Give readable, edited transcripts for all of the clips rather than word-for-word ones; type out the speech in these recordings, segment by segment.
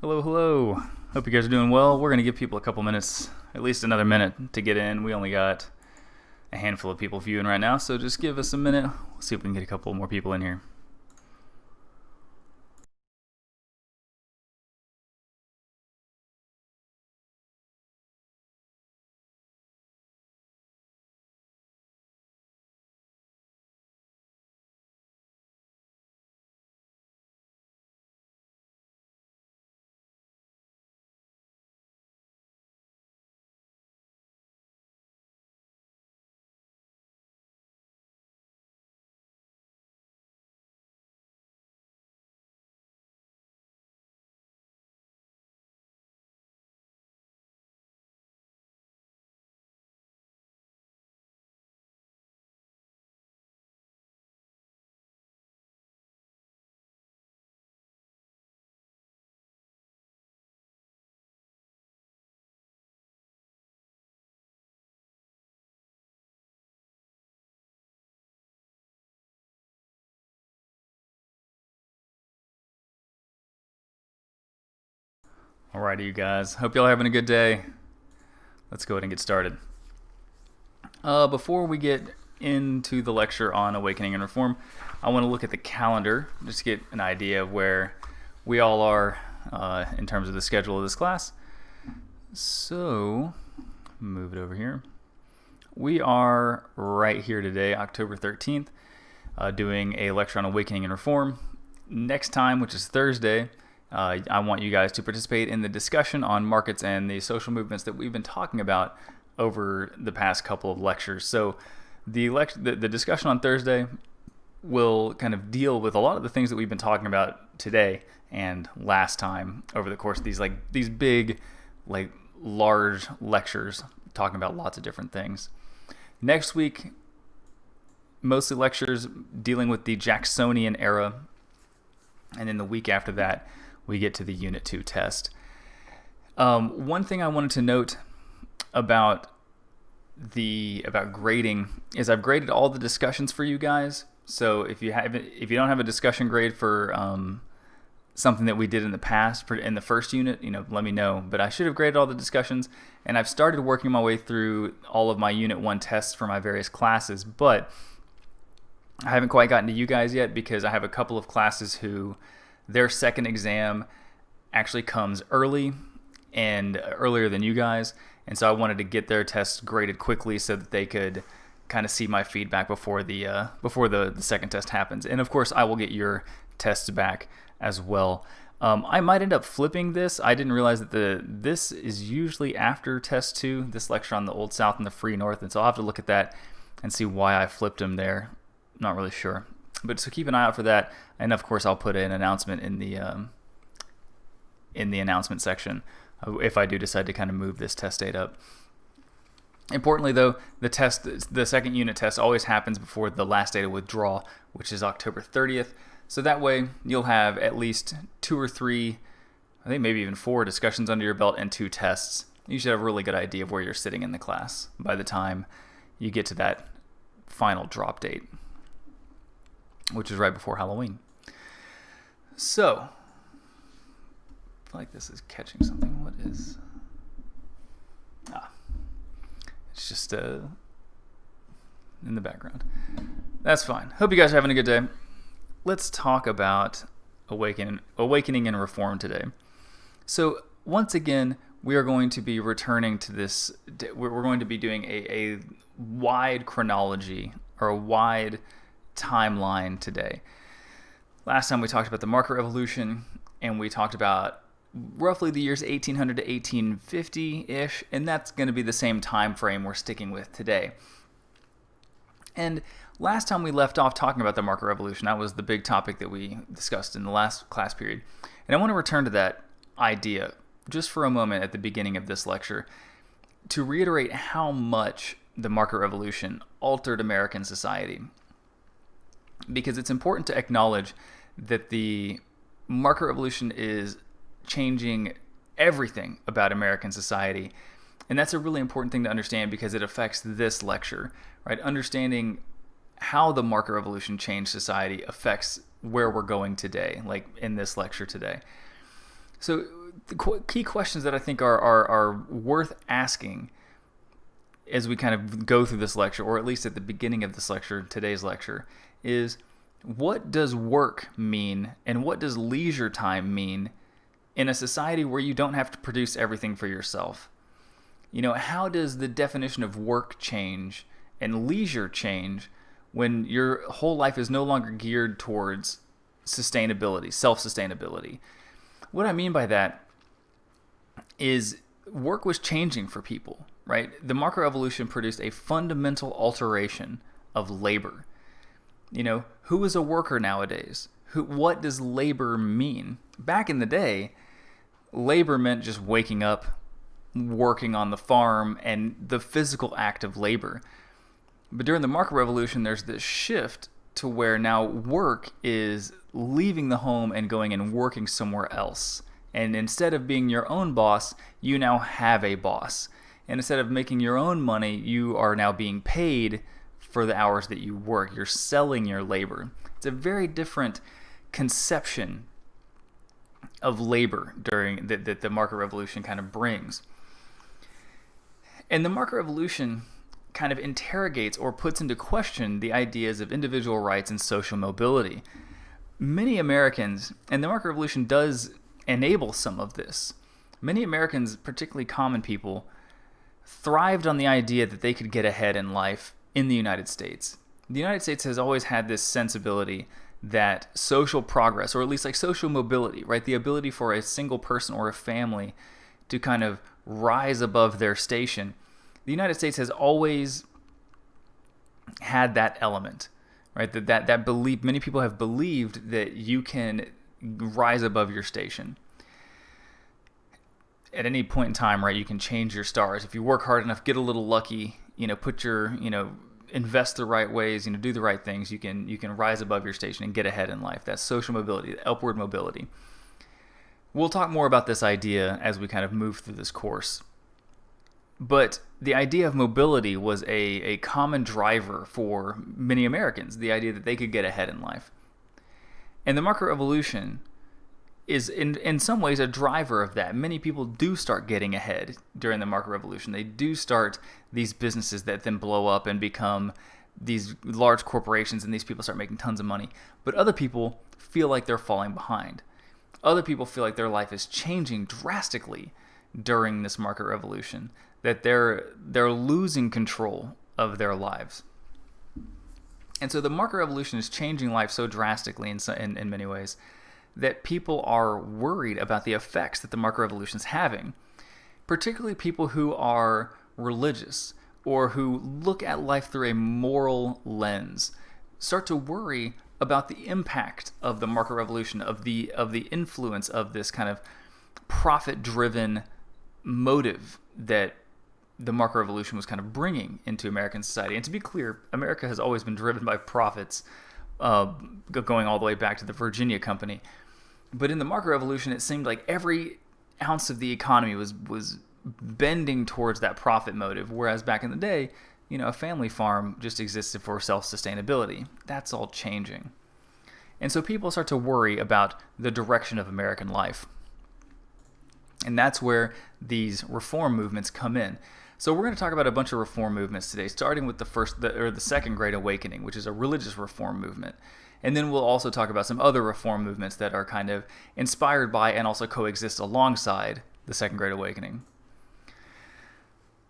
Hello, hello. Hope you guys are doing well. We're going to give people a couple minutes, at least another minute to get in. We only got a handful of people viewing right now, so just give us a minute. We'll see if we can get a couple more people in here. Alrighty, you guys. Hope y'all are having a good day. Let's go ahead and get started. Before we get into the lecture on awakening and reform, I want to look at the calendar just to get an idea of where we all are in terms of the schedule of this class. So, move it over here. We are right here today, October 13th, doing a lecture on awakening and reform. Next time, which is Thursday, I want you guys to participate in the discussion on markets and the social movements that we've been talking about over the past couple of lectures. So the discussion on Thursday will kind of deal with a lot of the things that we've been talking about today and last time over the course of these big, large lectures talking about lots of different things. Next week, mostly lectures dealing with the Jacksonian era, and then the week after that, we get to the Unit 2 test. One thing I wanted to note about grading is I've graded all the discussions for you guys. So if you don't have a discussion grade for something that we did in the past in the first unit, let me know. But I should have graded all the discussions, and I've started working my way through all of my Unit 1 tests for my various classes, but I haven't quite gotten to you guys yet because I have a couple of classes who their second exam actually comes early and earlier than you guys, and so I wanted to get their tests graded quickly so that they could kind of see my feedback before the second test happens. And of course, I will get your tests back as well. I might end up flipping this. I didn't realize that this is usually after test 2, this lecture on the Old South and the Free North, and so I'll have to look at that and see why I flipped them there. Not really sure. But so keep an eye out for that, and of course I'll put an announcement in the announcement section if I do decide to kind of move this test date up. Importantly, though, the second unit test always happens before the last day to withdraw, which is October 30th. So that way you'll have at least 2 or 3, I think maybe even 4 discussions under your belt and 2 tests. You should have a really good idea of where you're sitting in the class by the time you get to that final drop date, which is right before Halloween. So, I feel like this is catching something. What is... it's just in the background. That's fine. Hope you guys are having a good day. Let's talk about awakening and reform today. So, once again, we are going to be returning to this. We're going to be doing a wide chronology or a wide timeline today. Last time we talked about the market revolution, and we talked about roughly the years 1800 to 1850-ish, and that's going to be the same time frame we're sticking with today. And last time we left off talking about the market revolution, that was the big topic that we discussed in the last class period. And I want to return to that idea just for a moment at the beginning of this lecture to reiterate how much the market revolution altered American society. Because it's important to acknowledge that the market revolution is changing everything about American society. And that's a really important thing to understand because it affects this lecture, right? Understanding how the market revolution changed society affects where we're going today, like in this lecture today. So the key questions that I think are worth asking as we kind of go through this lecture, or at least at the beginning of this lecture, today's lecture, is what does work mean and what does leisure time mean in a society where you don't have to produce everything for yourself? How does the definition of work change and leisure change when your whole life is no longer geared towards sustainability, self-sustainability? What I mean by that is work was changing for people, right? The market revolution produced a fundamental alteration of labor. Who is a worker nowadays? What does labor mean? Back in the day, labor meant just waking up, working on the farm, and the physical act of labor. But during the market revolution, there's this shift to where now work is leaving the home and going and working somewhere else. And instead of being your own boss, you now have a boss. And instead of making your own money, you are now being paid for the hours that you work. You're selling your labor. It's a very different conception of labor during that the market revolution kind of brings. And the market revolution kind of interrogates or puts into question the ideas of individual rights and social mobility. Many Americans, and the market revolution does enable some of this, many Americans, particularly common people, thrived on the idea that they could get ahead in life in the United States. The United States has always had this sensibility that social progress, or at least like social mobility, right? The ability for a single person or a family to kind of rise above their station. The United States has always had that element, right? That belief, many people have believed that you can rise above your station. At any point in time, right, you can change your stars. If you work hard enough, get a little lucky, invest the right ways, do the right things, you can rise above your station and get ahead in life. That's social mobility, upward mobility. We'll talk more about this idea as we kind of move through this course. But the idea of mobility was a common driver for many Americans, the idea that they could get ahead in life. And the market revolution is in some ways a driver of that. Many people do start getting ahead during the market revolution. They do start these businesses that then blow up and become these large corporations, and these people start making tons of money. But other people feel like they're falling behind. Other people feel like their life is changing drastically during this market revolution, that they're losing control of their lives. And so the market revolution is changing life so drastically in many ways that people are worried about the effects that the market revolution is having, particularly people who are religious or who look at life through a moral lens, start to worry about the impact of the market revolution, of the influence of this kind of profit-driven motive that the market revolution was kind of bringing into American society. And to be clear, America has always been driven by profits, going all the way back to the Virginia Company. But in the market revolution, it seemed like every ounce of the economy was bending towards that profit motive, whereas back in the day, a family farm just existed for self-sustainability. That's all changing. And so people start to worry about the direction of American life. And that's where these reform movements come in. So we're going to talk about a bunch of reform movements today, starting with the Second Great Awakening, which is a religious reform movement. And then we'll also talk about some other reform movements that are kind of inspired by and also coexist alongside the Second Great Awakening.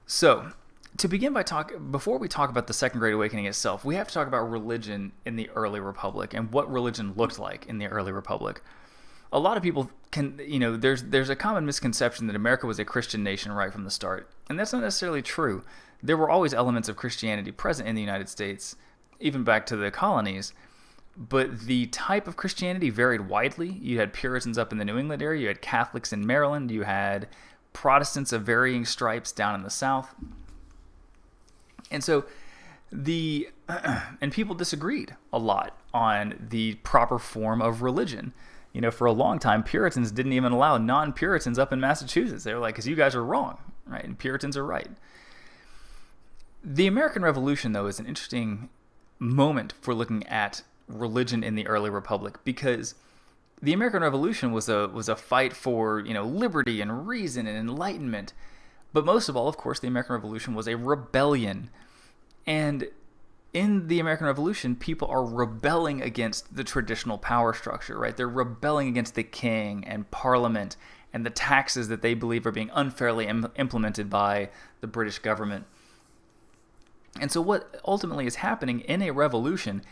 So, to begin before we talk about the Second Great Awakening itself, we have to talk about religion in the early Republic and what religion looked like in the early Republic. A lot of people there's a common misconception that America was a Christian nation right from the start, and that's not necessarily true. There were always elements of Christianity present in the United States, even back to the colonies, but the type of Christianity varied widely. You had Puritans up in the New England area, you had Catholics in Maryland, you had Protestants of varying stripes down in the South. And so and people disagreed a lot on the proper form of religion. For a long time, Puritans didn't even allow non-Puritans up in Massachusetts. They were like, because you guys are wrong, right? And Puritans are right. The American Revolution, though, is an interesting moment for looking at religion in the early Republic, because the American Revolution was a fight for, liberty and reason and enlightenment. But most of all, of course, the American Revolution was a rebellion. And in the American Revolution, people are rebelling against the traditional power structure, right? They're rebelling against the king and parliament and the taxes that they believe are being unfairly implemented by the British government. And so what ultimately is happening in a revolution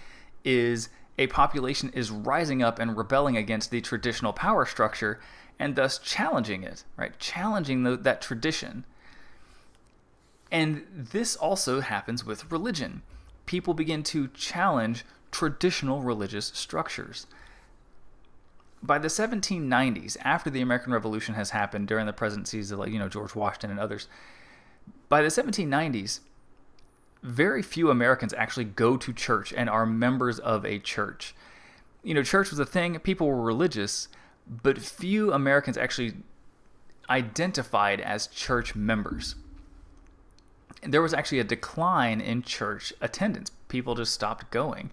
is a population is rising up and rebelling against the traditional power structure and thus challenging it, right? Challenging that tradition. And this also happens with religion. People begin to challenge traditional religious structures. By the 1790s, after the American Revolution has happened during the presidencies of George Washington and others, by the 1790s, very few Americans actually go to church and are members of a church. Church was a thing, people were religious, but few Americans actually identified as church members. There was actually a decline in church attendance. People just stopped going.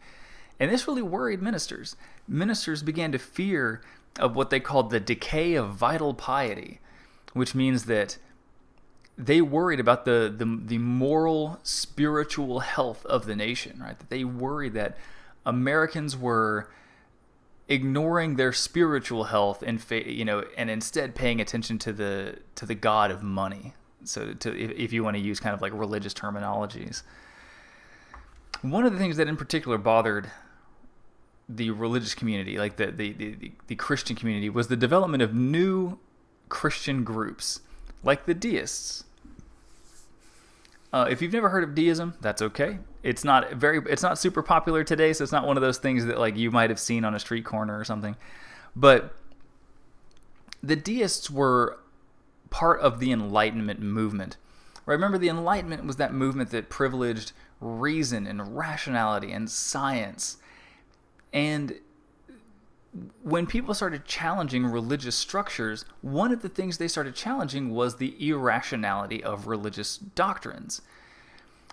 And this really worried ministers. Ministers began to fear of what they called the decay of vital piety, which means that they worried about the moral, spiritual health of the nation, right? That they worried that Americans were ignoring their spiritual health and instead paying attention to the god of money. So if you want to use kind of like religious terminologies. One of the things that in particular bothered the religious community, like the Christian community, was the development of new Christian groups, like the deists. If you've never heard of deism, that's okay. It's not super popular today, so it's not one of those things that like you might have seen on a street corner or something. But the deists were part of the Enlightenment movement. Right? Remember, the Enlightenment was that movement that privileged reason and rationality and science. And when people started challenging religious structures, one of the things they started challenging was the irrationality of religious doctrines.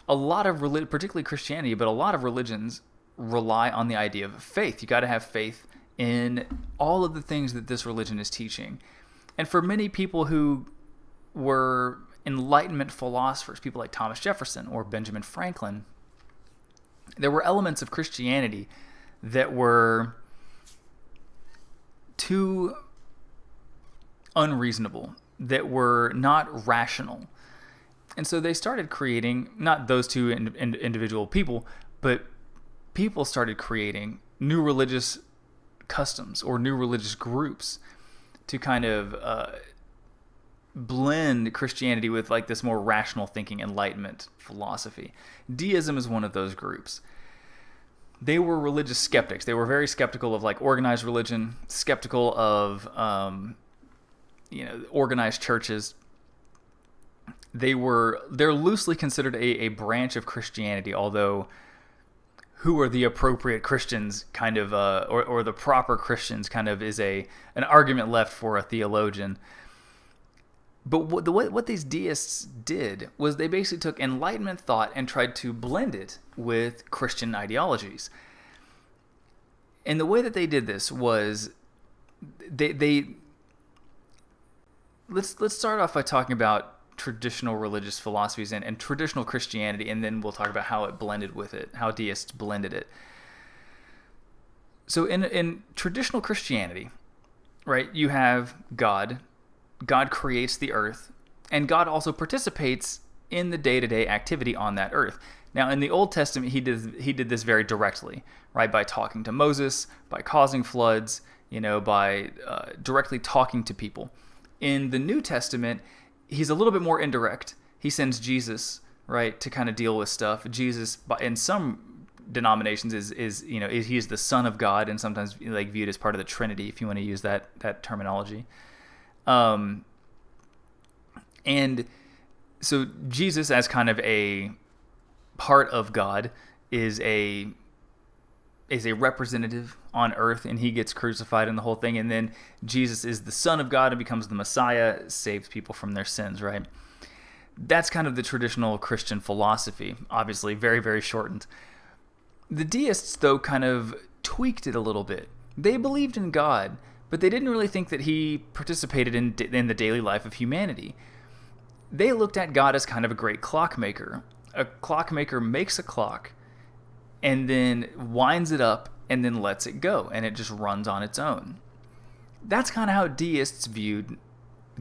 A lot of particularly Christianity, but a lot of religions rely on the idea of faith. You got to have faith in all of the things that this religion is teaching. And for many people who were Enlightenment philosophers, people like Thomas Jefferson or Benjamin Franklin, there were elements of Christianity that were too unreasonable, that were not rational. And so they started creating, not those two individual people, but people started creating new religious customs or new religious groups to kind of blend Christianity with like this more rational thinking, Enlightenment philosophy. Deism is one of those groups. They were religious skeptics. They were very skeptical of like organized religion, skeptical of organized churches. They're loosely considered a branch of Christianity, although who are the appropriate Christians kind of or the proper Christians kind of is an argument left for a theologian. But what these deists did was they basically took Enlightenment thought and tried to blend it with Christian ideologies. And the way that they did this was let's start off by talking about traditional religious philosophies and traditional Christianity, and then we'll talk about how it blended with it, how deists blended it. So in traditional Christianity, right, you have God. God creates the earth, and God also participates in the day-to-day activity on that earth. Now, in the Old Testament, he did this very directly, right? By talking to Moses, by causing floods, by directly talking to people. In the New Testament, he's a little bit more indirect. He sends Jesus, right, to kind of deal with stuff. Jesus, in some denominations, is he's the Son of God, and sometimes like viewed as part of the Trinity, if you want to use that terminology. And so Jesus, as kind of a part of God, is a representative on earth, and he gets crucified and the whole thing. And then Jesus is the Son of God and becomes the Messiah, saves people from their sins, right? That's kind of the traditional Christian philosophy, obviously very, very shortened. The deists, though, kind of tweaked it a little bit. They believed in God, but they didn't really think that he participated in the daily life of humanity. They looked at God as kind of a great clockmaker. A clockmaker makes a clock and then winds it up and then lets it go, and it just runs on its own. That's kind of how deists viewed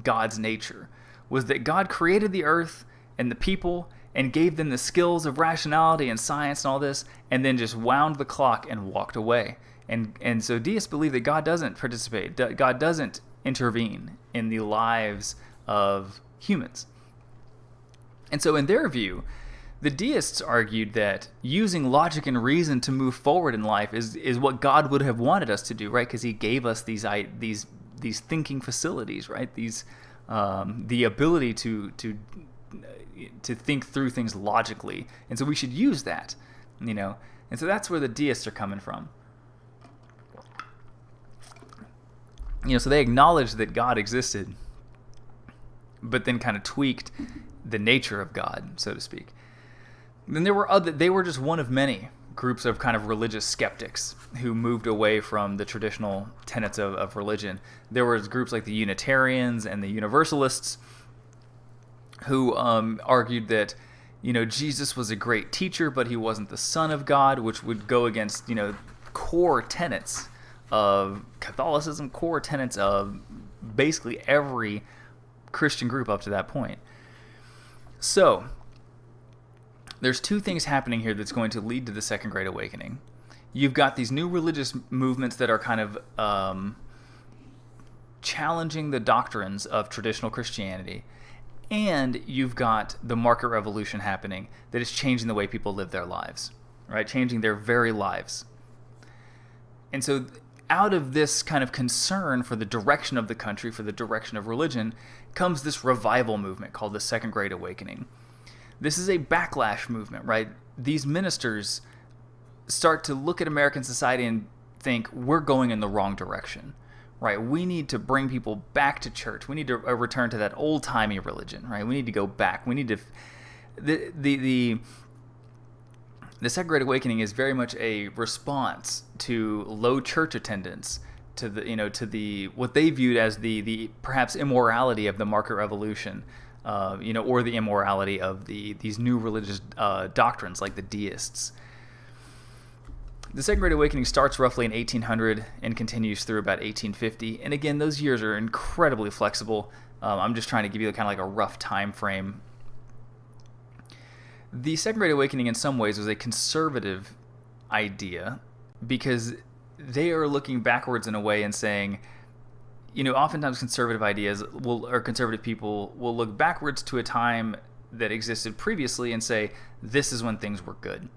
God's nature, was that God created the earth and the people and gave them the skills of rationality and science and all this, and then just wound the clock and walked away. And so deists believe that God doesn't participate, God doesn't intervene in the lives of humans. And so in their view, the deists argued that using logic and reason to move forward in life is what God would have wanted us to do, right? Because he gave us these thinking facilities, right? The ability to think through things logically, and so we should use that, And so that's where the deists are coming from. So they acknowledged that God existed, but then kind of tweaked the nature of God, so to speak. Then they were just one of many groups of kind of religious skeptics who moved away from the traditional tenets of religion. There was groups like the Unitarians and the Universalists who argued that, Jesus was a great teacher, but he wasn't the Son of God, which would go against, core tenets of Catholicism, core tenets of basically every Christian group up to that point. So there's two things happening here that's going to lead to the Second Great Awakening. You've got these new religious movements that are kind of challenging the doctrines of traditional Christianity, and you've got the market revolution happening that is changing the way people live their lives, right? Changing their very lives. And so out of this kind of concern for the direction of the country, for the direction of religion, comes this revival movement called the Second Great Awakening. This is a backlash movement, right? These ministers start to look at American society and think, we're going in the wrong direction, right? We need to bring people back to church. We need to return to that old-timey religion, right? We need to go back. We need to... The Second Great Awakening is very much a response to low church attendance, to the what they viewed as the perhaps immorality of the market revolution, or the immorality of these new religious doctrines like the deists. The Second Great Awakening starts roughly in 1800 and continues through about 1850. And again, those years are incredibly flexible. I'm just trying to give you kind of like a rough time frame. The Second Great Awakening in some ways was a conservative idea because they are looking backwards in a way and saying, oftentimes conservative ideas or conservative people will look backwards to a time that existed previously and say, this is when things were good.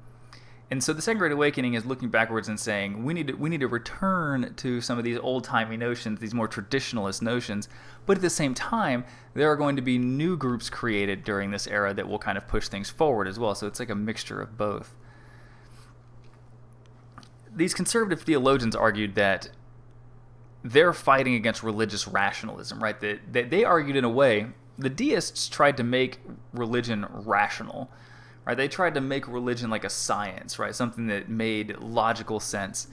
And so the Second Great Awakening is looking backwards and saying, we need to return to some of these old-timey notions, these more traditionalist notions, but at the same time, there are going to be new groups created during this era that will kind of push things forward as well. So it's like a mixture of both. These conservative theologians argued that they're fighting against religious rationalism, right? That they argued in a way, the deists tried to make religion rational, right? They tried to make religion like a science, right? Something that made logical sense.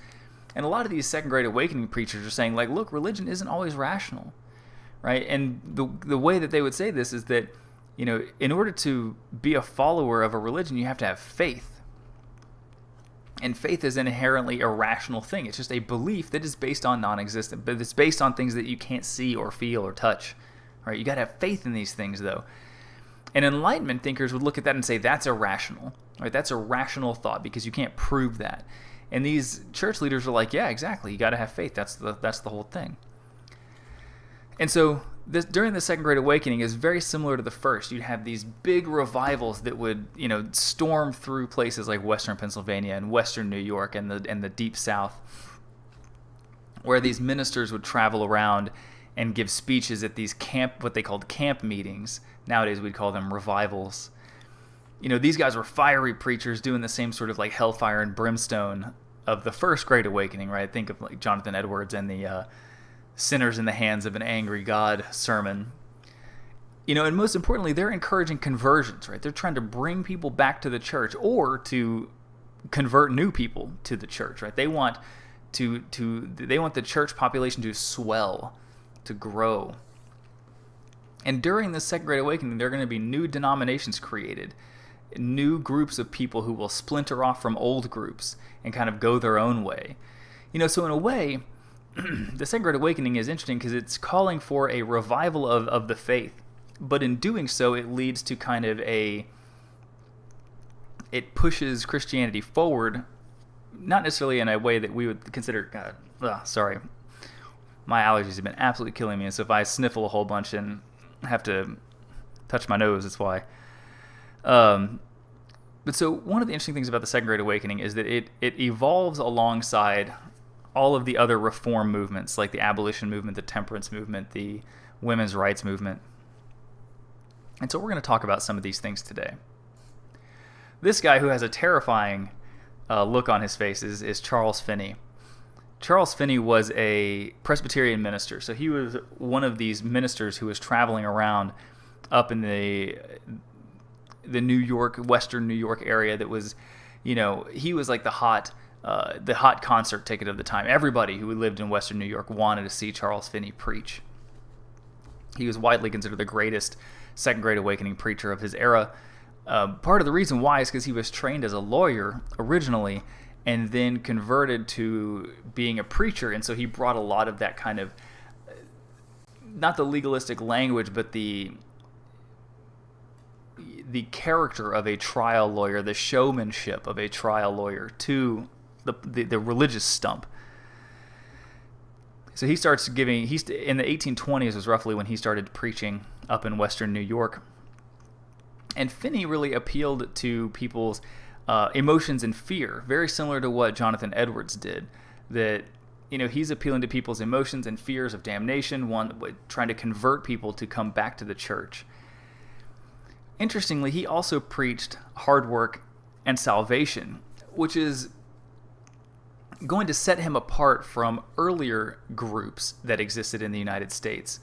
And a lot of these Second Great Awakening preachers are saying, like, look, religion isn't always rational, right? And the way that they would say this is that, in order to be a follower of a religion, you have to have faith. And faith is an inherently irrational thing. It's just a belief that is based on non-existent, but it's based on things that you can't see or feel or touch, right? You got to have faith in these things, though. And Enlightenment thinkers would look at that and say, that's irrational, right? That's a rational thought because you can't prove that. And these church leaders are like, yeah, exactly. You got to have faith. That's the whole thing. And so during the Second Great Awakening is very similar to the first. You'd have these big revivals that would, storm through places like Western Pennsylvania and Western New York and the Deep South, where these ministers would travel around and give speeches at these what they called camp meetings. Nowadays we'd call them revivals. These guys were fiery preachers doing the same sort of like hellfire and brimstone of the First Great Awakening, right? Think of like Jonathan Edwards and the Sinners in the Hands of an Angry God sermon. And most importantly, they're encouraging conversions, right? They're trying to bring people back to the church or to convert new people to the church, right? They want they want the church population to swell, to grow. And during this Second Great Awakening, there are going to be new denominations created, new groups of people who will splinter off from old groups and kind of go their own way. So in a way, the Second Great Awakening is interesting because it's calling for a revival of the faith. But in doing so, it leads to kind of it pushes Christianity forward, not necessarily in a way that we would consider, sorry, my allergies have been absolutely killing me, and so if I sniffle a whole bunch and have to touch my nose, that's why. But so one of the interesting things about the Second Great Awakening is that it evolves alongside all of the other reform movements, like the abolition movement, the temperance movement, the women's rights movement. And so we're going to talk about some of these things today. This guy who has a terrifying look on his face is Charles Finney. Charles Finney was a Presbyterian minister. So he was one of these ministers who was traveling around up in the New York, Western New York area that was, he was like the hot concert ticket of the time. Everybody who lived in Western New York wanted to see Charles Finney preach. He was widely considered the greatest Second Great Awakening preacher of his era. Part of the reason why is because he was trained as a lawyer originally and then converted to being a preacher, and so he brought a lot of that kind of, not the legalistic language, but the character of a trial lawyer, the showmanship of a trial lawyer to the religious stump. So he starts giving, in the 1820s was roughly when he started preaching up in Western New York. And Finney really appealed to people's emotions and fear, very similar to what Jonathan Edwards did. That, he's appealing to people's emotions and fears of damnation, trying to convert people to come back to the church. Interestingly, he also preached hard work and salvation, which is going to set him apart from earlier groups that existed in the United States.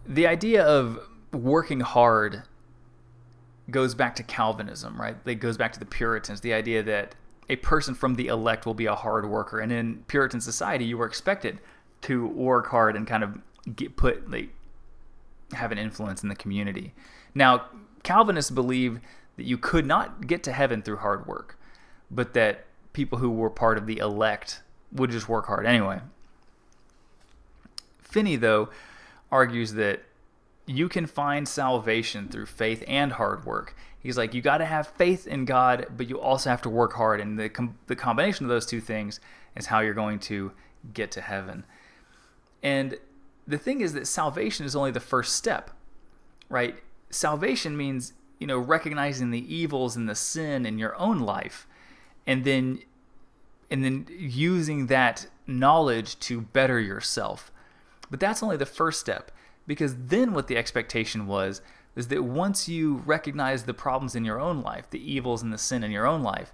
The idea of working hard goes back to Calvinism, right? It goes back to the Puritans, the idea that a person from the elect will be a hard worker. And in Puritan society, you were expected to work hard and kind of have an influence in the community. Now, Calvinists believe that you could not get to heaven through hard work, but that people who were part of the elect would just work hard anyway. Finney, though, argues that you can find salvation through faith and hard work. He's like, you got to have faith in God, but you also have to work hard, and the combination of those two things is how you're going to get to heaven. And the thing is that salvation is only the first step, right? Salvation means, recognizing the evils and the sin in your own life, and then using that knowledge to better yourself. But that's only the first step, because then what the expectation is that once you recognize the problems in your own life, the evils and the sin in your own life,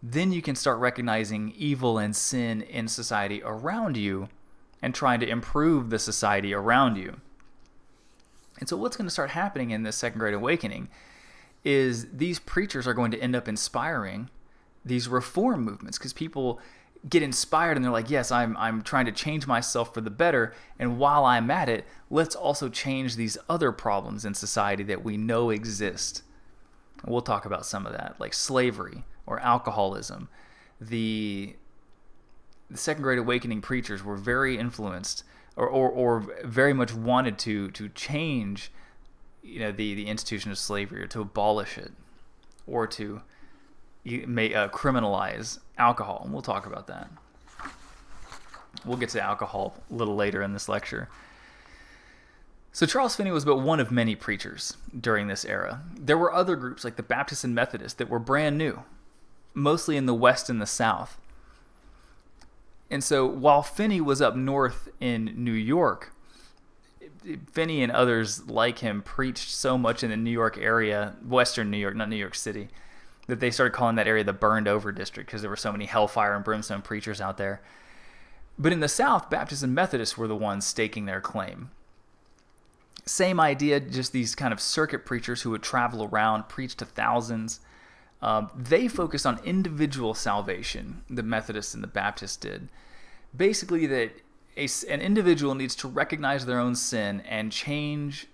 then you can start recognizing evil and sin in society around you and trying to improve the society around you. And so what's going to start happening in this Second Great Awakening is these preachers are going to end up inspiring these reform movements, because people get inspired and they're like, yes, I'm trying to change myself for the better, and while I'm at it, let's also change these other problems in society that we know exist. We'll talk about some of that, like slavery or alcoholism. The Second Great Awakening preachers were very influenced or very much wanted to change the institution of slavery, or to abolish it, or to criminalize alcohol, and we'll talk about that. We'll get to alcohol a little later in this lecture. So Charles Finney was but one of many preachers during this era. There were other groups like the Baptists and Methodists that were brand new, mostly in the West and the South. And so while Finney was up north in New York, Finney and others like him preached so much in the New York area, Western New York, not New York City, that they started calling that area the burned over district, because there were so many hellfire and brimstone preachers out there. But in the South, Baptists and Methodists were the ones staking their claim. Same idea, just these kind of circuit preachers who would travel around, preach to thousands. They focused on individual salvation, the Methodists and the Baptists did. Basically, that an individual needs to recognize their own sin and change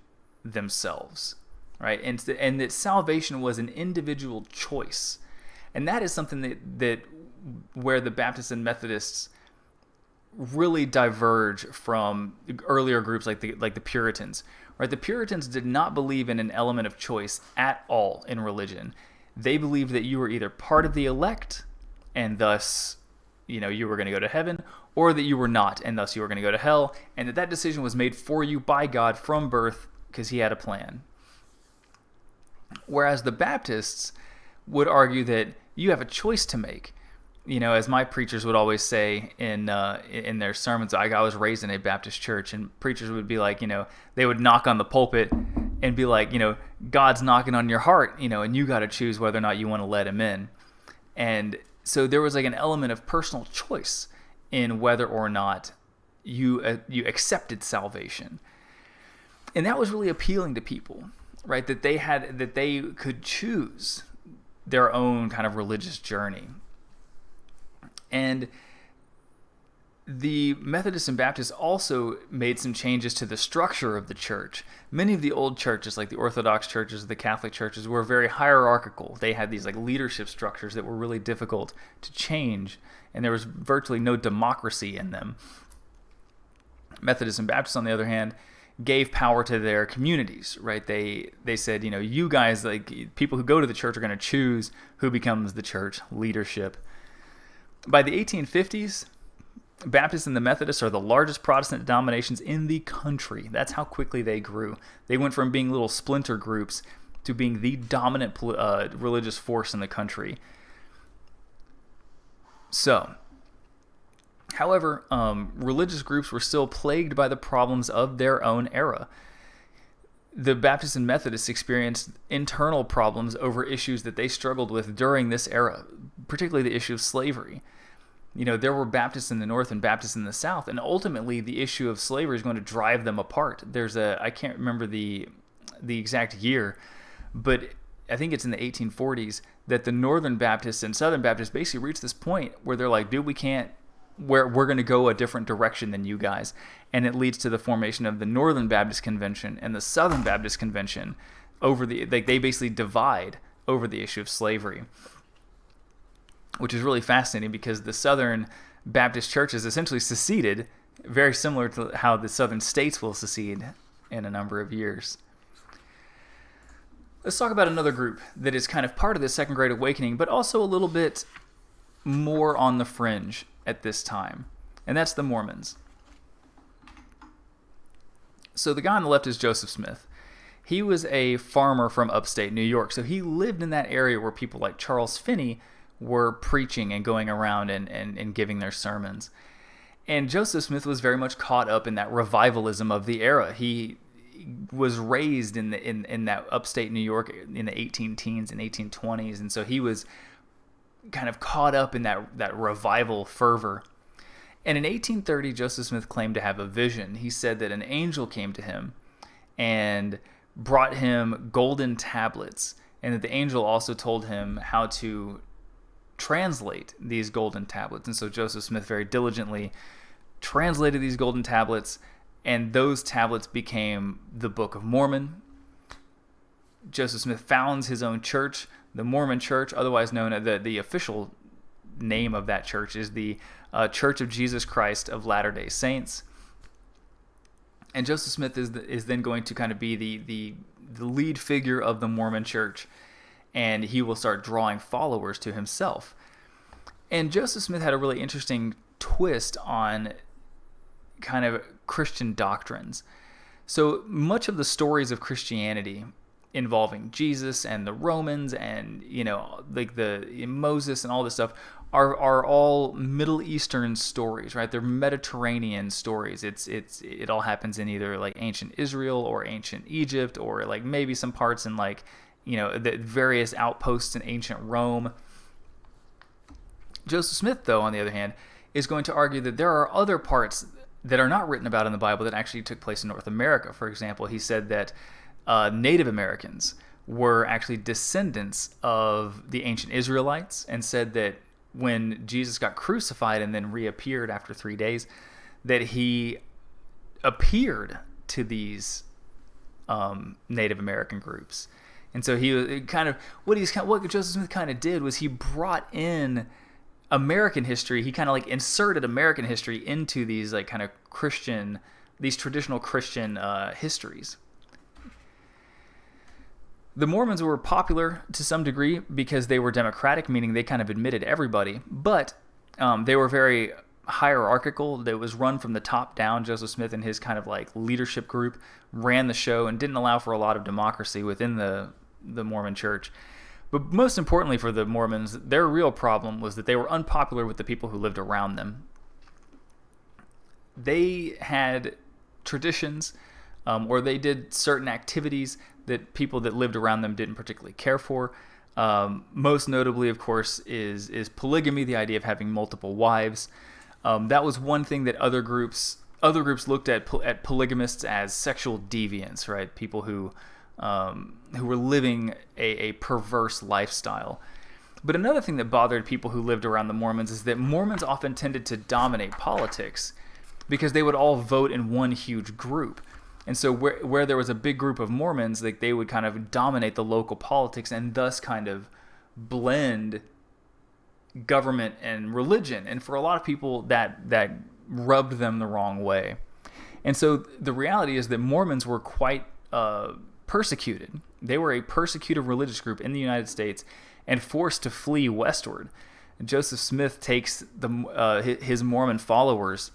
themselves, right? And that salvation was an individual choice. And that is something that where the Baptists and Methodists really diverge from earlier groups like the Puritans, right? The Puritans did not believe in an element of choice at all in religion. They believed that you were either part of the elect, and thus, you were going to go to heaven, or that you were not, and thus you were going to go to hell, and that decision was made for you by God from birth because he had a plan. Whereas the Baptists would argue that you have a choice to make. As my preachers would always say in their sermons, I was raised in a Baptist church, and preachers would be like, they would knock on the pulpit and be like, God's knocking on your heart, and you got to choose whether or not you want to let him in. And so there was like an element of personal choice in whether or not you accepted salvation. And that was really appealing to people, right? That they could choose their own kind of religious journey. And the Methodists and Baptists also made some changes to the structure of the church. Many of the old churches, like the Orthodox churches, the Catholic churches, were very hierarchical. They had these like leadership structures that were really difficult to change, and there was virtually no democracy in them. Methodists and Baptists, on the other hand, gave power to their communities, right? They said, you guys, like people who go to the church, are going to choose who becomes the church leadership. By the 1850s, Baptists and the Methodists are the largest Protestant denominations in the country. That's how quickly they grew. They went from being little splinter groups to being the dominant religious force in the country. So, however, religious groups were still plagued by the problems of their own era. The Baptists and Methodists experienced internal problems over issues that they struggled with during this era, particularly the issue of slavery. There were Baptists in the North and Baptists in the South, and ultimately the issue of slavery is going to drive them apart. I can't remember the exact year, but I think it's in the 1840s that the Northern Baptists and Southern Baptists basically reached this point where they're like, dude, we're going to go a different direction than you guys. And it leads to the formation of the Northern Baptist Convention and the Southern Baptist Convention they basically divide over the issue of slavery, which is really fascinating because the Southern Baptist churches essentially seceded, very similar to how the Southern states will secede in a number of years. Let's talk about another group that is kind of part of the Second Great Awakening, but also a little bit more on the fringe at this time, and that's the Mormons. So the guy on the left is Joseph Smith. He was a farmer from upstate New York, so he lived in that area where people like Charles Finney were preaching and going around and giving their sermons. And Joseph Smith was very much caught up in that revivalism of the era. He was raised in that upstate New York in the 18 teens and 1820s, and so he was kind of caught up in that revival fervor. And in 1830, Joseph Smith claimed to have a vision. He said that an angel came to him and brought him golden tablets, and that the angel also told him how to translate these golden tablets. And so Joseph Smith very diligently translated these golden tablets, and those tablets became the Book of Mormon. Joseph Smith founds his own church, the Mormon Church, otherwise known as the official name of that church is the Church of Jesus Christ of Latter-day Saints. And Joseph Smith is then going to kind of be the lead figure of the Mormon Church, and he will start drawing followers to himself. And Joseph Smith had a really interesting twist on kind of Christian doctrines. So much of the stories of Christianity involving Jesus and the Romans and, like the Moses and all this stuff are all Middle Eastern stories, right? They're Mediterranean stories. It all happens in either like ancient Israel or ancient Egypt, or like maybe some parts in like, the various outposts in ancient Rome. Joseph Smith, though, on the other hand, is going to argue that there are other parts that are not written about in the Bible that actually took place in North America. For example, he said that Native Americans were actually descendants of the ancient Israelites, and said that when Jesus got crucified and then reappeared after 3 days, that he appeared to these Native American groups. And so what Joseph Smith kind of did was he brought in American history. He kind of like inserted American history into these like kind of these traditional Christian histories. The Mormons were popular to some degree because they were democratic, meaning they kind of admitted everybody, but they were very hierarchical. It was run from the top down. Joseph Smith and his kind of like leadership group ran the show and didn't allow for a lot of democracy within the Mormon church. But most importantly for the Mormons, their real problem was that they were unpopular with the people who lived around them. They had traditions, or they did certain activities that people that lived around them didn't particularly care for. Most notably, of course, is polygamy, the idea of having multiple wives. That was one thing that other groups looked at polygamists as sexual deviants, right? People who were living a perverse lifestyle. But another thing that bothered people who lived around the Mormons is that Mormons often tended to dominate politics because they would all vote in one huge group. And so where there was a big group of Mormons, like they would kind of dominate the local politics and thus kind of blend government and religion. And for a lot of people, that rubbed them the wrong way. And so the reality is that Mormons were quite persecuted. They were a persecuted religious group in the United States and forced to flee westward. Joseph Smith takes his Mormon followers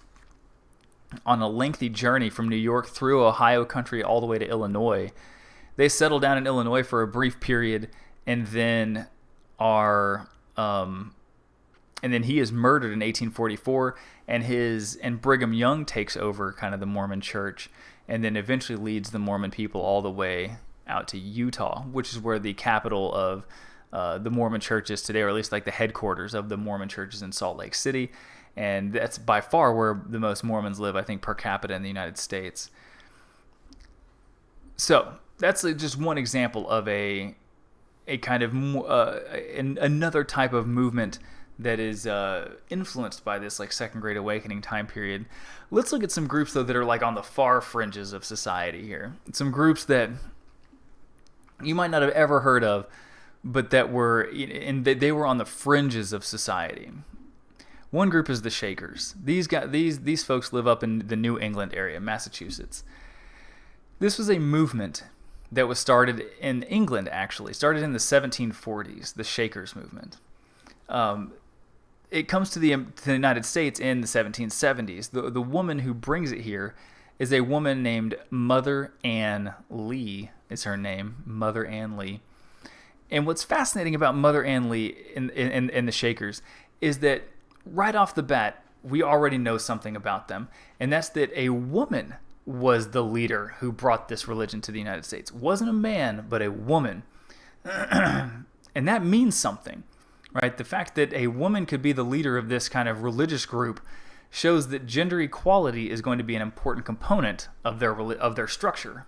on a lengthy journey from New York through Ohio country all the way to Illinois. They settle down in Illinois for a brief period, and then he is murdered in 1844, and Brigham Young takes over kind of the Mormon church, and then eventually leads the Mormon people all the way out to Utah, which is where the capital of the Mormon church is today, or at least like the headquarters of the Mormon churches in Salt Lake City. And that's by far where the most Mormons live, I think, per capita in the United States. So that's just one example of a kind of another type of movement that is influenced by this like Second Great Awakening time period. Let's look at some groups though that are like on the far fringes of society here. Some groups that you might not have ever heard of, but that they were on the fringes of society. One group is the Shakers. These folks live up in the New England area, Massachusetts. This was a movement that was started in England, actually. Started in the 1740s, the Shakers movement. It comes to the United States in the 1770s. The woman who brings it here is a woman named Mother Ann Lee, is her name, Mother Ann Lee. And what's fascinating about Mother Ann Lee in the Shakers is that right off the bat, we already know something about them, and that's that a woman was the leader who brought this religion to the United States. It wasn't a man, but a woman. And that means something, right? The fact that a woman could be the leader of this kind of religious group shows that gender equality is going to be an important component of their structure.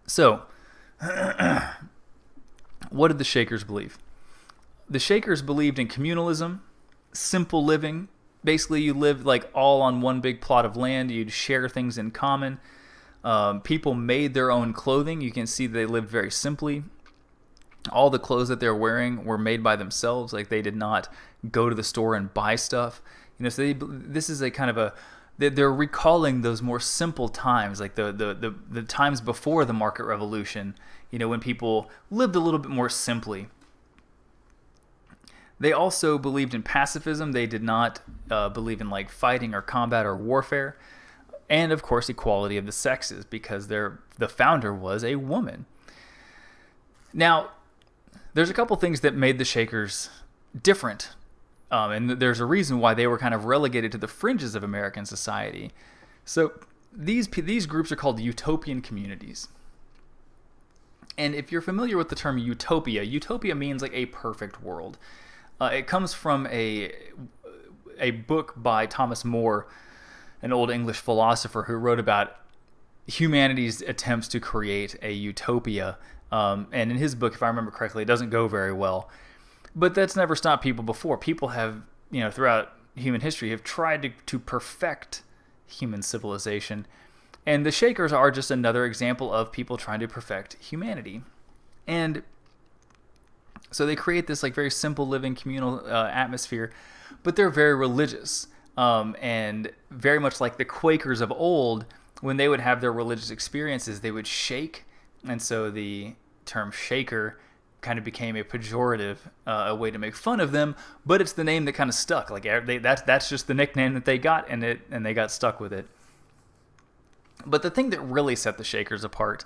So, what did the Shakers believe? The Shakers believed in communalism, simple living. Basically, you lived like all on one big plot of land. You'd share things in common. People made their own clothing. You can see they lived very simply. All the clothes that they're wearing were made by themselves. Like they did not go to the store and buy stuff. So this is a kind of they're recalling those more simple times, like the times before the market revolution, when people lived a little bit more simply. They also believed in pacifism. They did not believe in like fighting or combat or warfare. And of course, equality of the sexes, because the founder was a woman. Now, there's a couple things that made the Shakers different. And there's a reason why they were kind of relegated to the fringes of American society. So these groups are called utopian communities. And if you're familiar with the term utopia means like a perfect world. It comes from a book by Thomas More, an old English philosopher who wrote about humanity's attempts to create a utopia. And in his book, if I remember correctly, it doesn't go very well. But that's never stopped people before. People have, throughout human history, have tried to perfect human civilization. And the Shakers are just another example of people trying to perfect humanity. And so they create this like very simple living communal atmosphere, but they're very religious. And very much like the Quakers of old, when they would have their religious experiences, they would shake. And so the term Shaker kind of became a pejorative, a way to make fun of them, but it's the name that kind of stuck. Like that's just the nickname that they got, and they got stuck with it. But the thing that really set the Shakers apart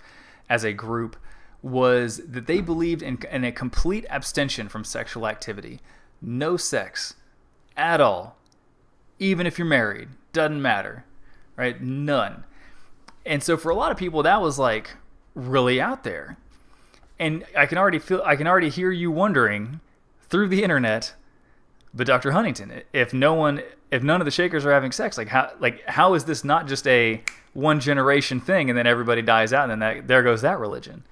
as a group was that they believed in a complete abstention from sexual activity. No sex at all. Even if you're married, doesn't matter, right? None. And so for a lot of people, that was like really out there. And I can already hear you wondering through the internet, but Dr. Huntington, if none of the Shakers are having sex, how is this not just a one generation thing and then everybody dies out and then there goes that religion?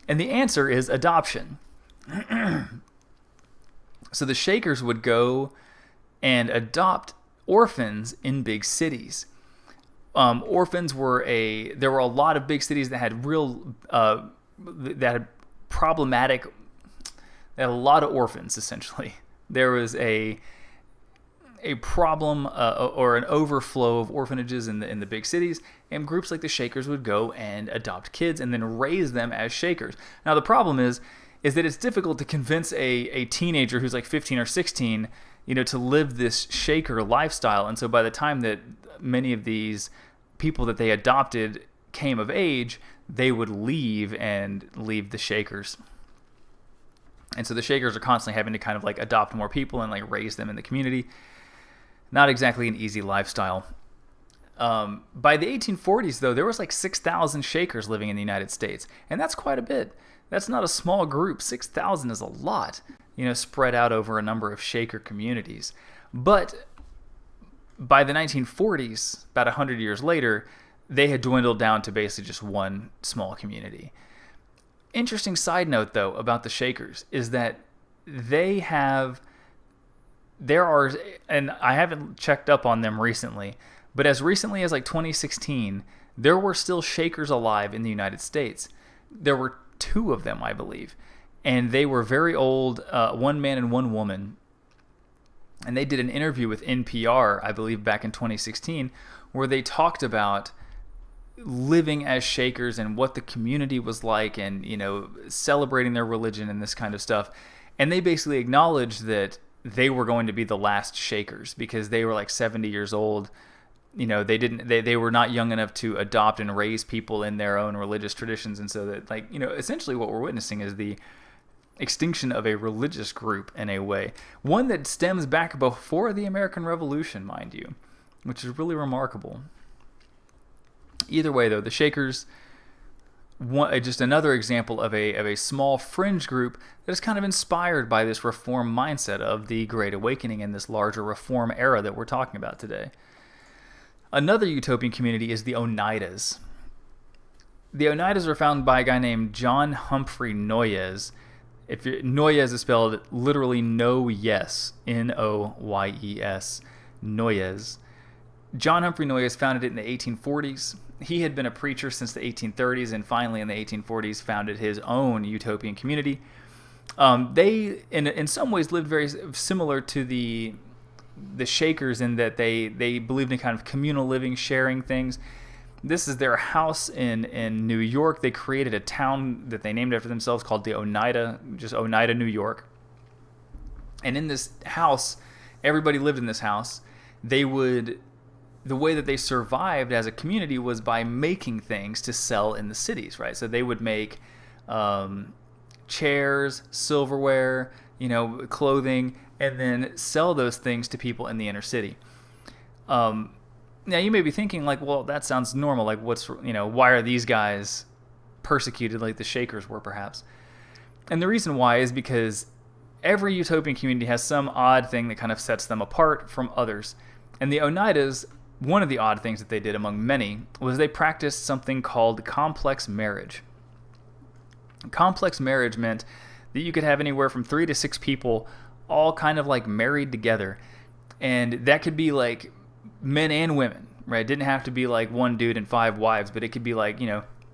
And the answer is adoption. So the Shakers would go and adopt orphans in big cities. Orphans were there were a lot of big cities that had that had problematic, that had a lot of orphans, essentially. There was a problem or an overflow of orphanages in the big cities, and groups like the Shakers would go and adopt kids and then raise them as Shakers. Now the problem is that it's difficult to convince a teenager who's like 15 or 16, to live this Shaker lifestyle. And so by the time that many of these people that they adopted came of age, they would leave the Shakers. And so the Shakers are constantly having to kind of like adopt more people and like raise them in the community. Not exactly an easy lifestyle. By the 1840s, though, there was like 6,000 Shakers living in the United States. And that's quite a bit. That's not a small group. 6,000 is a lot, spread out over a number of Shaker communities. But by the 1940s, about 100 years later, they had dwindled down to basically just one small community. Interesting side note, though, about the Shakers is that there are, and I haven't checked up on them recently, but as recently as like 2016, there were still Shakers alive in the United States. There were 2 of them, I believe, and they were very old, one man and one woman. And they did an interview with NPR, I believe, back in 2016, where they talked about living as Shakers and what the community was like and, celebrating their religion and this kind of stuff. And they basically acknowledged that they were going to be the last Shakers because they were like 70 years old. They were not young enough to adopt and raise people in their own religious traditions. And so that essentially what we're witnessing is the extinction of a religious group in a way. One that stems back before the American Revolution, mind you, which is really remarkable. Either way, though, the Shakers, just another example of a small fringe group that is kind of inspired by this reform mindset of the Great Awakening and this larger reform era that we're talking about today. Another utopian community is the Oneidas. The Oneidas were founded by a guy named John Humphrey Noyes. Noyes is spelled literally no yes, Noyes, Noyes. John Humphrey Noyes founded it in the 1840s. He had been a preacher since the 1830s, and finally in the 1840s founded his own utopian community. They, in some ways, lived very similar to the Shakers in that they believed in kind of communal living, sharing things. This is their house in New York. They created a town that they named after themselves called the Oneida, just Oneida, New York. And in this house, everybody lived in this house. The way that they survived as a community was by making things to sell in the cities, right? So they would make chairs, silverware, clothing, and then sell those things to people in the inner city. Now you may be thinking like, well, that sounds normal. Like why are these guys persecuted like the Shakers were perhaps? And the reason why is because every utopian community has some odd thing that kind of sets them apart from others. And the Oneidas one of the odd things that they did among many was they practiced something called complex marriage. Complex marriage meant that you could have anywhere from 3 to 6 people all kind of like married together. And that could be like men and women, right? It didn't have to be like one dude and 5 wives, but it could be like,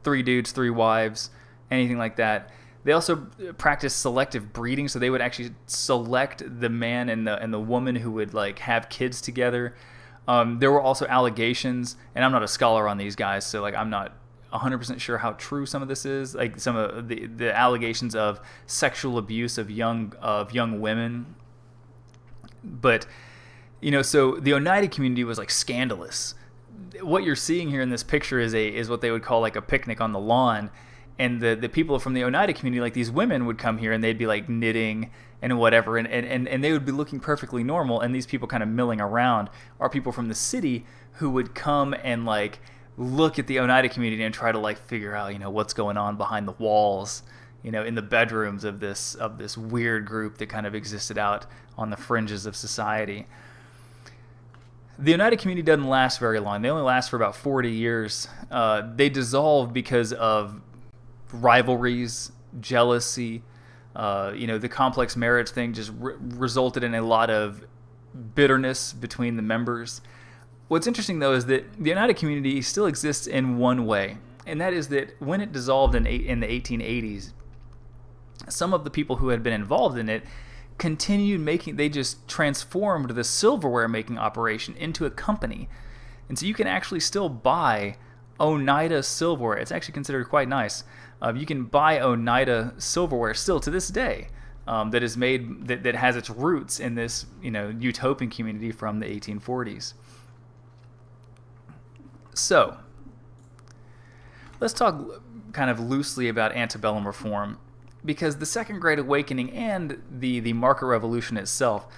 3 dudes, 3 wives, anything like that. They also practiced selective breeding, so they would actually select the man and the woman who would like have kids together. There were also allegations, and I'm not a scholar on these guys, so like I'm not 100% sure how true some of this is. Like some of the allegations of sexual abuse of young women, but so the Oneida community was like scandalous. What you're seeing here in this picture is what they would call like a picnic on the lawn. And the people from the Oneida community, like these women would come here and they'd be like knitting and whatever, and they would be looking perfectly normal. And these people kind of milling around are people from the city who would come and like look at the Oneida community and try to like figure out, what's going on behind the walls, in the bedrooms of this weird group that kind of existed out on the fringes of society. The Oneida community doesn't last very long. They only last for about 40 years. They dissolved because of rivalries, jealousy. The complex marriage thing just resulted in a lot of bitterness between the members. What's interesting, though, is that the Oneida community still exists in one way, and that is that when it dissolved in the 1880s, some of the people who had been involved in it continued they just transformed the silverware making operation into a company. And so you can actually still buy Oneida silverware. It's actually considered quite nice. You can buy Oneida silverware still to this day that is made that has its roots in this utopian community from the 1840s. So let's talk kind of loosely about antebellum reform, because the Second Great Awakening and the market revolution itself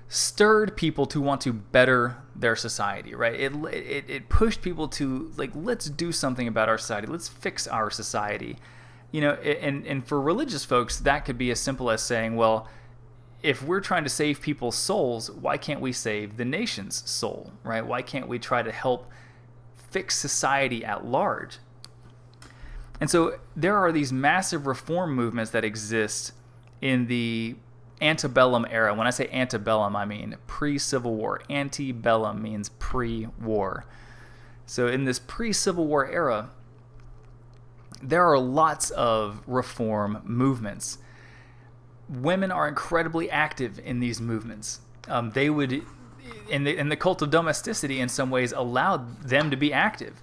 stirred people to want to better their society, right? It pushed people to like, let's do something about our society. Let's fix our society. And for religious folks, that could be as simple as saying, well, if we're trying to save people's souls, why can't we save the nation's soul, right? Why can't we try to help fix society at large? And so there are these massive reform movements that exist in the antebellum era. When I say antebellum, I mean pre-Civil War. Antebellum means pre-war. So in this pre-Civil War era, there are lots of reform movements. Women are incredibly active in these movements. They would, and the cult of domesticity in some ways allowed them to be active,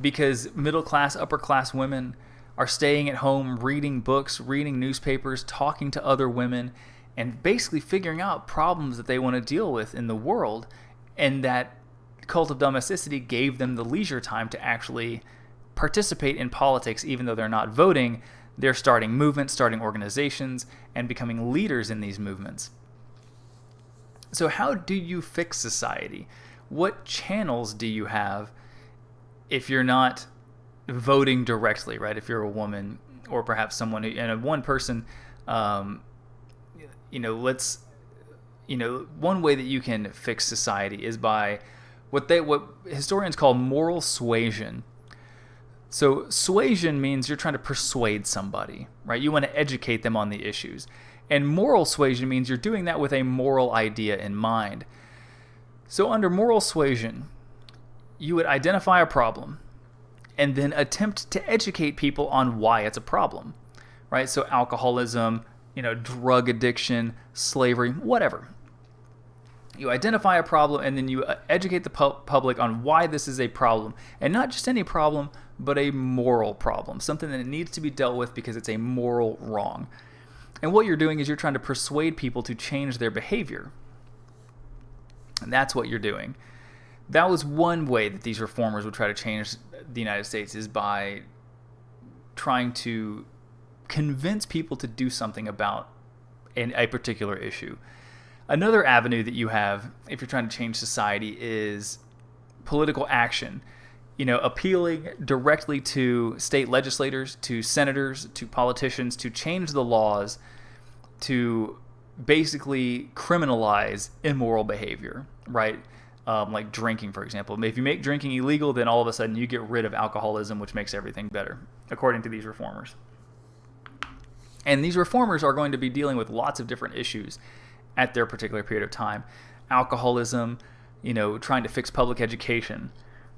because middle class, upper class women are staying at home, reading books, reading newspapers, talking to other women, and basically figuring out problems that they want to deal with in the world. And that cult of domesticity gave them the leisure time to actually participate in politics. Even though they're not voting, they're starting movements, starting organizations, and becoming leaders in these movements. So how do you fix society? What channels do you have if you're not voting directly, right? If you're a woman or perhaps someone who, and one person, one way that you can fix society is by what historians call moral suasion. So suasion means you're trying to persuade somebody, right? You want to educate them on the issues. And moral suasion means you're doing that with a moral idea in mind. So under moral suasion, you would identify a problem and then attempt to educate people on why it's a problem, right? So alcoholism, drug addiction, slavery, whatever. You identify a problem and then you educate the public on why this is a problem. And not just any problem, but a moral problem, something that needs to be dealt with because it's a moral wrong. And what you're doing is you're trying to persuade people to change their behavior. And that's what you're doing. That was one way that these reformers would try to change the United States, is by trying to convince people to do something about a particular issue. Another avenue that you have if you're trying to change society is political action. Appealing directly to state legislators, to senators, to politicians to change the laws to basically criminalize immoral behavior, right? like drinking, for example. If you make drinking illegal, then all of a sudden you get rid of alcoholism, which makes everything better, according to these reformers. And these reformers are going to be dealing with lots of different issues at their particular period of time. Alcoholism, trying to fix public education,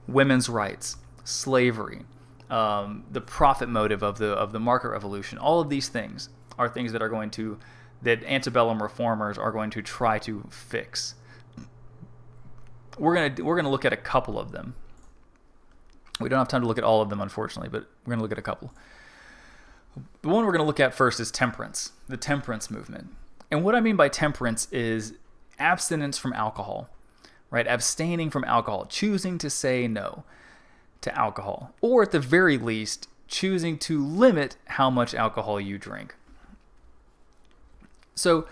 women's rights, slavery, the profit motive of the market revolution. All of these things are things that antebellum reformers are going to try to fix. We're gonna look at a couple of them. We don't have time to look at all of them, unfortunately, but we're gonna look at a couple. The one we're gonna look at first is temperance, the temperance movement. And what I mean by temperance is abstinence from alcohol, right? Abstaining from alcohol, choosing to say no to alcohol, or at the very least, choosing to limit how much alcohol you drink. So,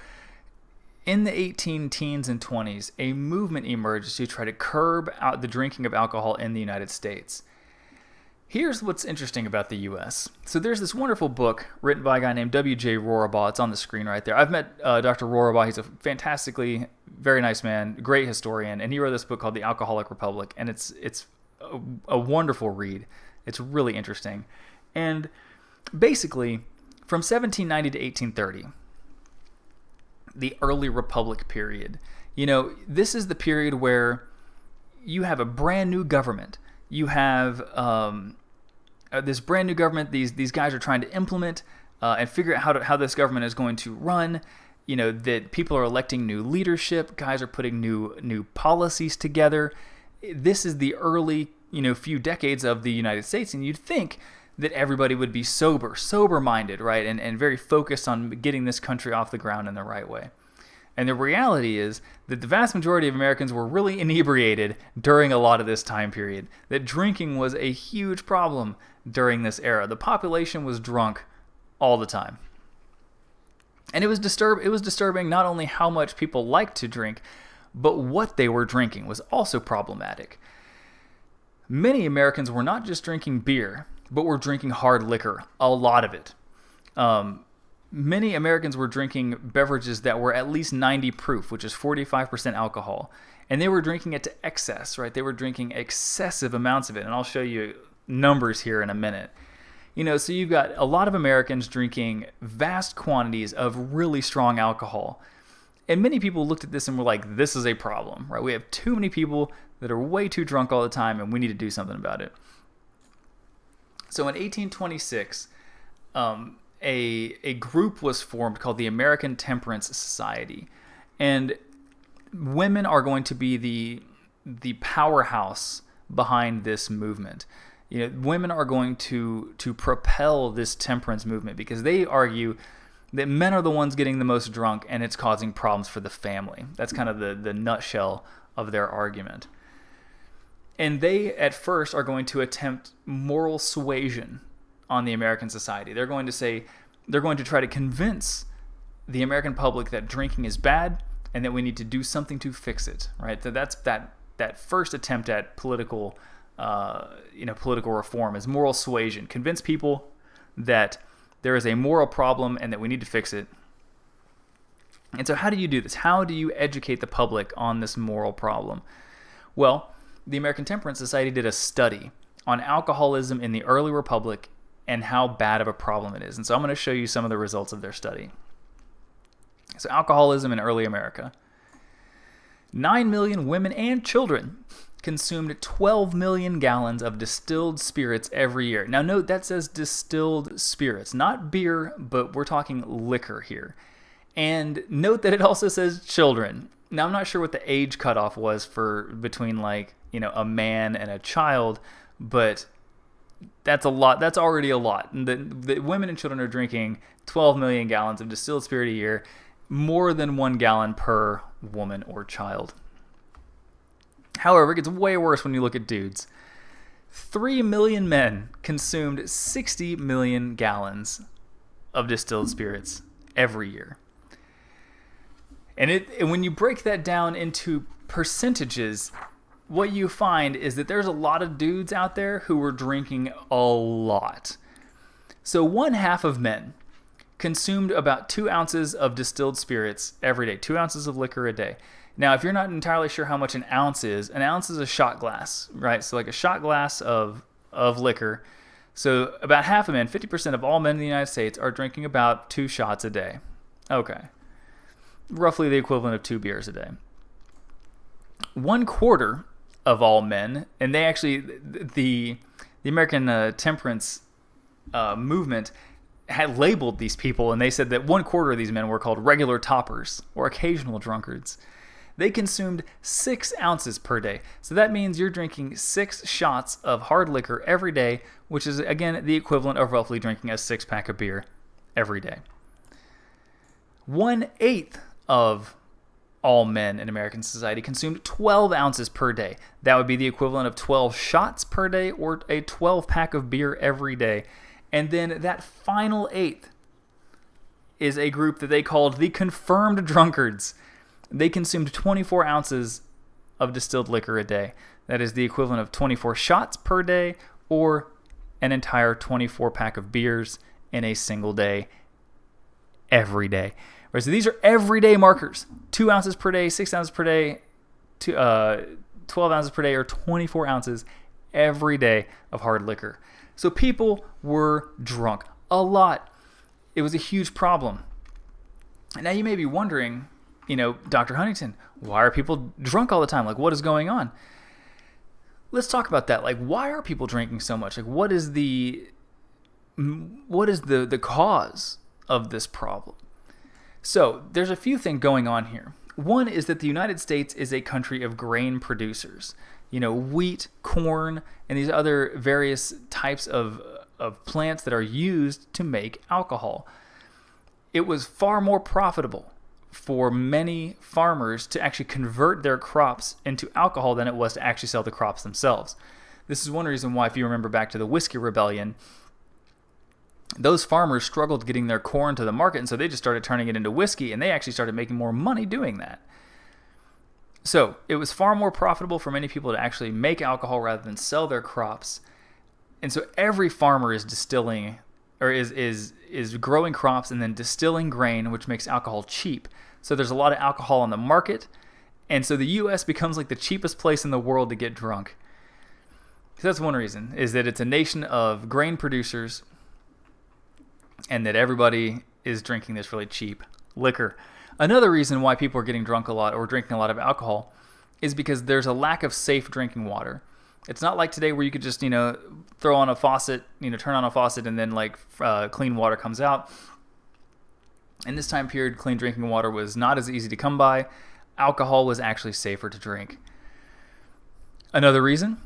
in the 18 teens and 20s, a movement emerged to try to curb out the drinking of alcohol in the United States. Here's what's interesting about the U.S. So there's this wonderful book written by a guy named W.J. Rorabaugh. It's on the screen right there. I've met Dr. Rorabaugh. He's a fantastically, very nice man, great historian, and he wrote this book called The Alcoholic Republic, and it's a wonderful read. It's really interesting. And basically, from 1790 to 1830, the early republic period. This is the period where you have a brand new government. You have this brand new government. These guys are trying to implement and figure out how this government is going to run. That people are electing new leadership. Guys are putting new policies together. This is the early few decades of the United States, and you'd think that everybody would be sober-minded, right? And very focused on getting this country off the ground in the right way. And the reality is that the vast majority of Americans were really inebriated during a lot of this time period. That drinking was a huge problem during this era. The population was drunk all the time. And it was disturbing not only how much people liked to drink, but what they were drinking was also problematic. Many Americans were not just drinking beer, but were drinking hard liquor, a lot of it. Many Americans were drinking beverages that were at least 90 proof, which is 45% alcohol. And they were drinking it to excess, right? They were drinking excessive amounts of it. And I'll show you numbers here in a minute. So you've got a lot of Americans drinking vast quantities of really strong alcohol. And many people looked at this and were like, this is a problem, right? We have too many people that are way too drunk all the time, and we need to do something about it. So in 1826, a group was formed called the American Temperance Society. And women are going to be the powerhouse behind this movement. Women are going to propel this temperance movement because they argue that men are the ones getting the most drunk and it's causing problems for the family. That's kind of the nutshell of their argument. And they, at first, are going to attempt moral suasion on the American society. They're going to try to convince the American public that drinking is bad and that we need to do something to fix it, right? So that's that first attempt at political reform is moral suasion. Convince people that there is a moral problem and that we need to fix it. And so how do you do this? How do you educate the public on this moral problem? Well, the American Temperance Society did a study on alcoholism in the early republic and how bad of a problem it is. And so I'm going to show you some of the results of their study. So alcoholism in early America. 9 million women and children consumed 12 million gallons of distilled spirits every year. Now note that says distilled spirits, not beer, but we're talking liquor here. And note that it also says children. Now I'm not sure what the age cutoff was for between a man and a child, but that's a lot. That's already a lot. And the women and children are drinking 12 million gallons of distilled spirit a year, more than 1 gallon per woman or child. However, it gets way worse when you look at dudes. 3 million men consumed 60 million gallons of distilled spirits every year. And when you break that down into percentages, what you find is that there's a lot of dudes out there who were drinking a lot. So 1/2 of men consumed about 2 ounces of distilled spirits every day, 2 ounces of liquor a day. Now, if you're not entirely sure how much an ounce is a shot glass, right? So like a shot glass of liquor. So about half of men, 50% of all men in the United States are drinking about 2 shots a day. Okay. Roughly the equivalent of 2 beers a day. 1/4 of all men, and they actually, the American temperance movement had labeled these people, and they said that 1/4 of these men were called regular toppers or occasional drunkards. They consumed 6 ounces per day. So that means you're drinking 6 shots of hard liquor every day, which is, again, the equivalent of roughly drinking a 6-pack of beer every day. 1/8 of all men in American society consumed 12 ounces per day. That would be the equivalent of 12 shots per day or a 12-pack of beer every day. And then that final 1/8 is a group that they called the confirmed drunkards. They consumed 24 ounces of distilled liquor a day. That is the equivalent of 24 shots per day or an entire 24-pack of beers in a single day every day. Right, so these are everyday markers. 2 ounces per day, 6 ounces per day, 12 ounces per day, or 24 ounces every day of hard liquor. So people were drunk a lot. It was a huge problem. And now you may be wondering, Dr. Huntington, why are people drunk all the time? Like, what is going on? Let's talk about that. Like, why are people drinking so much? Like, what is the cause of this problem? So there's a few things going on here. One is that the United States is a country of grain producers. Wheat, corn, and these other various types of plants that are used to make alcohol. It was far more profitable for many farmers to actually convert their crops into alcohol than it was to actually sell the crops themselves. This is one reason why, if you remember back to the Whiskey Rebellion, those farmers struggled getting their corn to the market, and so they just started turning it into whiskey, and they actually started making more money doing that. So it was far more profitable for many people to actually make alcohol rather than sell their crops. And so every farmer is distilling, or is growing crops and then distilling grain, which makes alcohol cheap. So there's a lot of alcohol on the market, and so the U.S. becomes like the cheapest place in the world to get drunk. So that's one reason, is that it's a nation of grain producers, and that everybody is drinking this really cheap liquor. Another reason why people are getting drunk a lot or drinking a lot of alcohol is because there's a lack of safe drinking water. It's not like today where you could just, throw on a faucet, turn on a faucet and then clean water comes out. In this time period, clean drinking water was not as easy to come by. Alcohol was actually safer to drink. Another reason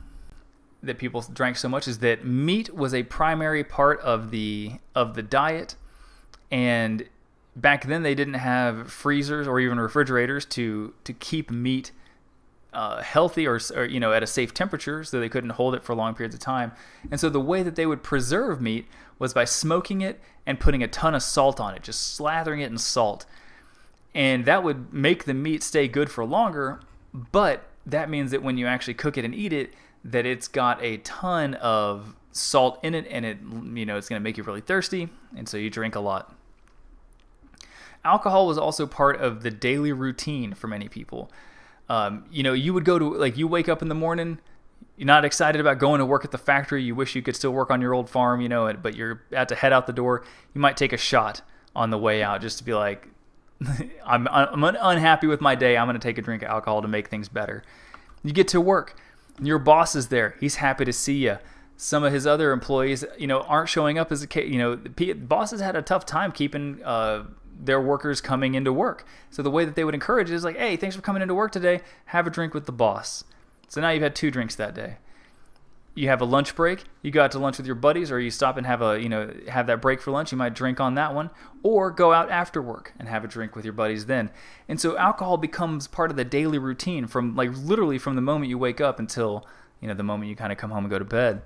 that people drank so much is that meat was a primary part of the diet, and back then they didn't have freezers or even refrigerators to keep meat healthy or at a safe temperature, so they couldn't hold it for long periods of time. And so the way that they would preserve meat was by smoking it and putting a ton of salt on it, just slathering it in salt. And that would make the meat stay good for longer, but that means that when you actually cook it and eat it, that it's got a ton of salt in it, and it's going to make you really thirsty, and so you drink a lot. Alcohol was also part of the daily routine for many people. You would go to, you wake up in the morning, you're not excited about going to work at the factory, you wish you could still work on your old farm, but you're about to head out the door. You might take a shot on the way out just to be like, I'm unhappy with my day, I'm going to take a drink of alcohol to make things better. You get to work, your boss is there, he's happy to see you. Some of his other employees, aren't showing up bosses had a tough time keeping their workers coming into work. So the way that they would encourage it is like, hey, thanks for coming into work today, have a drink with the boss. So now you've had 2 drinks that day. You have a lunch break, you go out to lunch with your buddies, or you stop and have that break for lunch, you might drink on that one, or go out after work and have a drink with your buddies then. And so alcohol becomes part of the daily routine from literally from the moment you wake up until the moment you kind of come home and go to bed.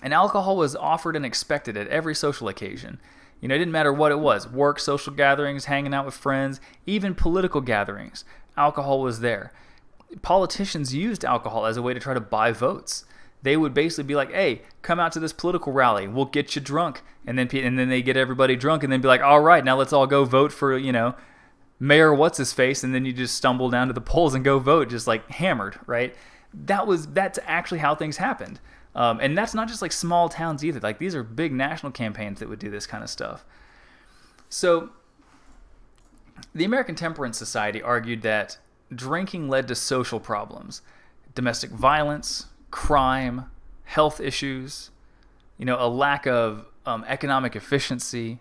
And alcohol was offered and expected at every social occasion. It didn't matter what it was, work, social gatherings, hanging out with friends, even political gatherings. Alcohol was there. Politicians used alcohol as a way to try to buy votes. They would basically be like, hey, come out to this political rally, we'll get you drunk. And then they get everybody drunk and then be like, all right, now let's all go vote for, Mayor what's-his-face, and then you just stumble down to the polls and go vote just like hammered, right? That's actually how things happened. And that's not just like small towns either. Like these are big national campaigns that would do this kind of stuff. So the American Temperance Society argued that drinking led to social problems, domestic violence, crime, health issues, a lack of economic efficiency.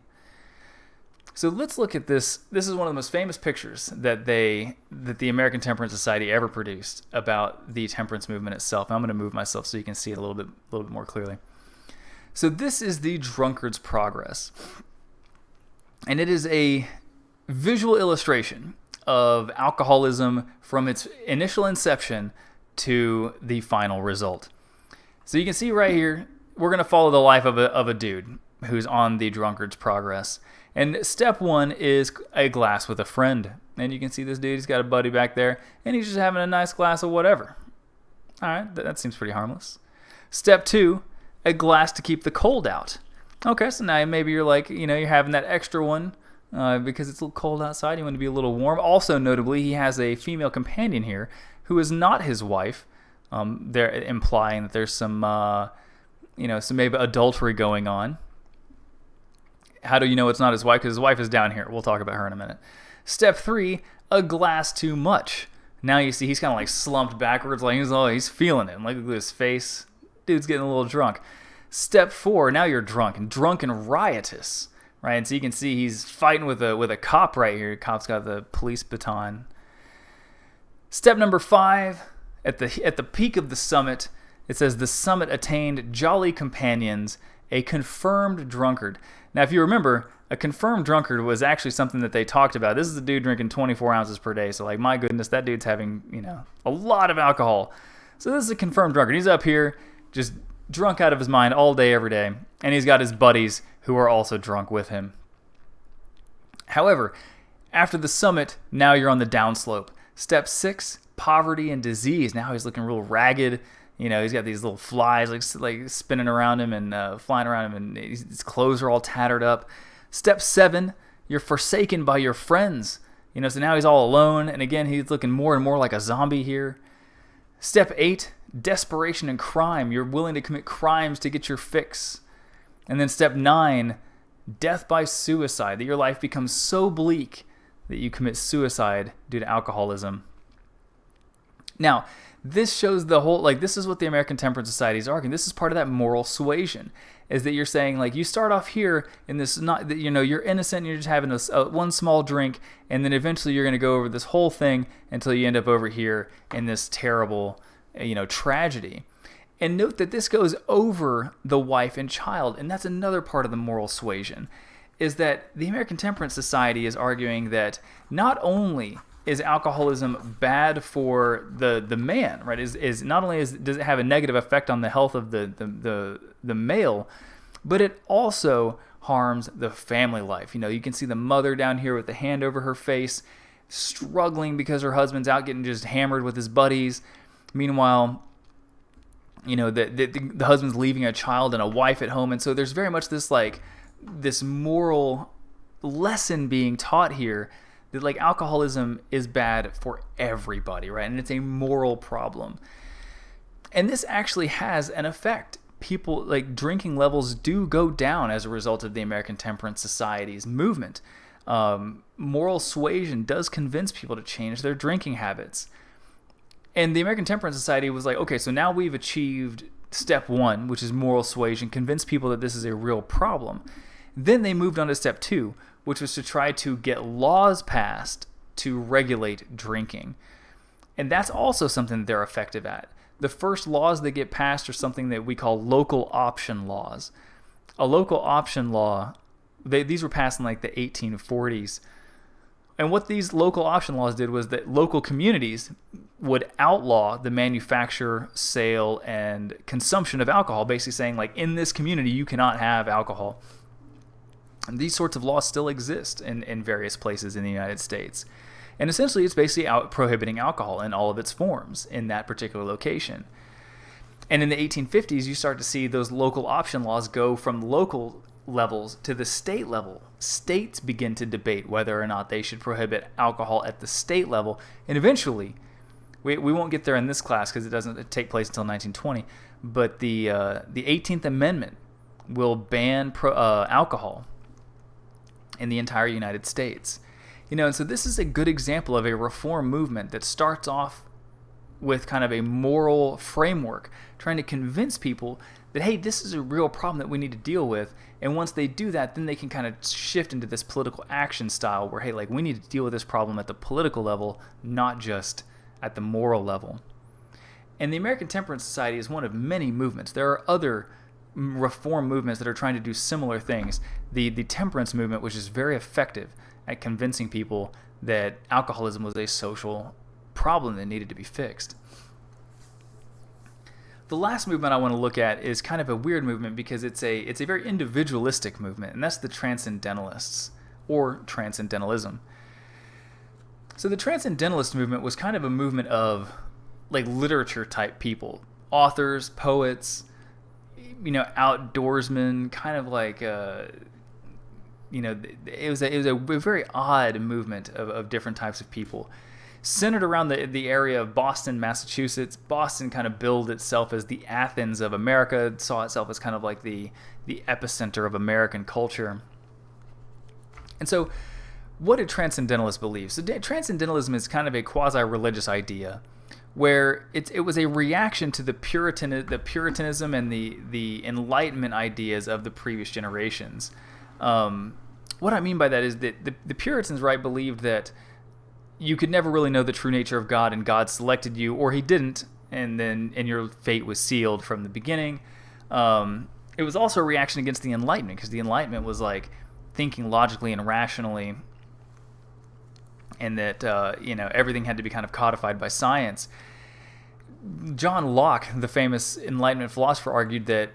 So let's look at this. This is one of the most famous pictures that the American Temperance Society ever produced about the temperance movement itself. I'm going to move myself so you can see it a little bit more clearly. So this is the Drunkard's Progress, and it is a visual illustration of alcoholism from its initial inception to the final result. So you can see right here, we're going to follow the life of a dude who's on the Drunkard's Progress. And step 1 is a glass with a friend. And you can see this dude, he's got a buddy back there, and he's just having a nice glass of whatever. All right, that seems pretty harmless. Step 2, a glass to keep the cold out. Okay, so now maybe you're like, you're having that extra one because it's a little cold outside. You want to be a little warm. Also, notably, he has a female companion here who is not his wife. They're implying that there's some, some maybe adultery going on. How do you know it's not his wife? Because his wife is down here. We'll talk about her in a minute. Step 3, a glass too much. Now you see he's kind of like slumped backwards, like he's feeling it. Look at his face. Dude's getting a little drunk. Step 4, now you're drunk and riotous, right? And so you can see he's fighting with a cop right here. The cop's got the police baton. Step number 5, at the peak of the summit, it says the summit attained jolly companions, a confirmed drunkard. Now, if you remember, a confirmed drunkard was actually something that they talked about. This is a dude drinking 24 ounces per day. So, like, my goodness, that dude's having, a lot of alcohol. So this is a confirmed drunkard. He's up here just drunk out of his mind all day, every day. And he's got his buddies who are also drunk with him. However, after the summit, now you're on the downslope. Step 6, poverty and disease. Now he's looking real ragged. He's got these little flies like spinning around him and flying around him, and his clothes are all tattered up. Step 7, you're forsaken by your friends. So now he's all alone, and again, he's looking more and more like a zombie here. Step 8, desperation and crime. You're willing to commit crimes to get your fix. And then step 9, death by suicide, that your life becomes so bleak that you commit suicide due to alcoholism. Now, this shows the whole, this is what the American Temperance Society is arguing. This is part of that moral suasion, is that you're saying, you start off here in this, you're innocent, and you're just having one small drink, and then eventually you're going to go over this whole thing until you end up over here in this terrible, tragedy. And note that this goes over the wife and child, and that's another part of the moral suasion, is that the American Temperance Society is arguing that not only is alcoholism bad for the man, right? Is not only does it have a negative effect on the health of the male, but it also harms the family life. You can see the mother down here with the hand over her face, struggling because her husband's out getting just hammered with his buddies. Meanwhile, the husband's leaving a child and a wife at home, and so there's very much this moral lesson being taught here that alcoholism is bad for everybody, right? And it's a moral problem. And this actually has an effect. People, drinking levels do go down as a result of the American Temperance Society's movement. Moral suasion does convince people to change their drinking habits. And the American Temperance Society was like, okay, so now we've achieved step 1, which is moral suasion, convince people that this is a real problem. Then they moved on to step 2, which was to try to get laws passed to regulate drinking. And that's also something that they're effective at. The first laws that get passed are something that we call local option laws. A local option law, these were passed in the 1840s. And what these local option laws did was that local communities would outlaw the manufacture, sale, and consumption of alcohol, basically saying, in this community, you cannot have alcohol. And these sorts of laws still exist in various places in the United States. And essentially, it's basically prohibiting alcohol in all of its forms in that particular location. And in the 1850s, you start to see those local option laws go from local levels to the state level. States begin to debate whether or not they should prohibit alcohol at the state level, and eventually, we won't get there in this class because it doesn't take place until 1920, but the 18th Amendment will ban alcohol in the entire United States. And so this is a good example of a reform movement that starts off with kind of a moral framework, trying to convince people that, hey, this is a real problem that we need to deal with. And once they do that, then they can kind of shift into this political action style where, hey, like, we need to deal with this problem at the political level, not just at the moral level. And the American Temperance Society is one of many movements. There are other reform movements that are trying to do similar things. The temperance movement, which is very effective at convincing people that alcoholism was a social problem that needed to be fixed. The last movement I want to look at is kind of a weird movement because it's a very individualistic movement, and that's the Transcendentalists, or Transcendentalism. So the Transcendentalist movement was kind of a movement of like literature type people, authors, poets, outdoorsmen, kind of like it was a very odd movement of different types of people, centered around the area of Boston, Massachusetts. Boston kind of billed itself as the Athens of America, saw itself as kind of like the epicenter of American culture. And so what do Transcendentalists believe? So Transcendentalism is kind of a quasi-religious idea where it was a reaction to the Puritanism and the Enlightenment ideas of the previous generations. What I mean by that is that the Puritans, right, believed that you could never really know the true nature of God, and God selected you, or he didn't, and your fate was sealed from the beginning. It was also a reaction against the Enlightenment, because the Enlightenment was like thinking logically and rationally, and that everything had to be kind of codified by science. John Locke, the famous Enlightenment philosopher, argued that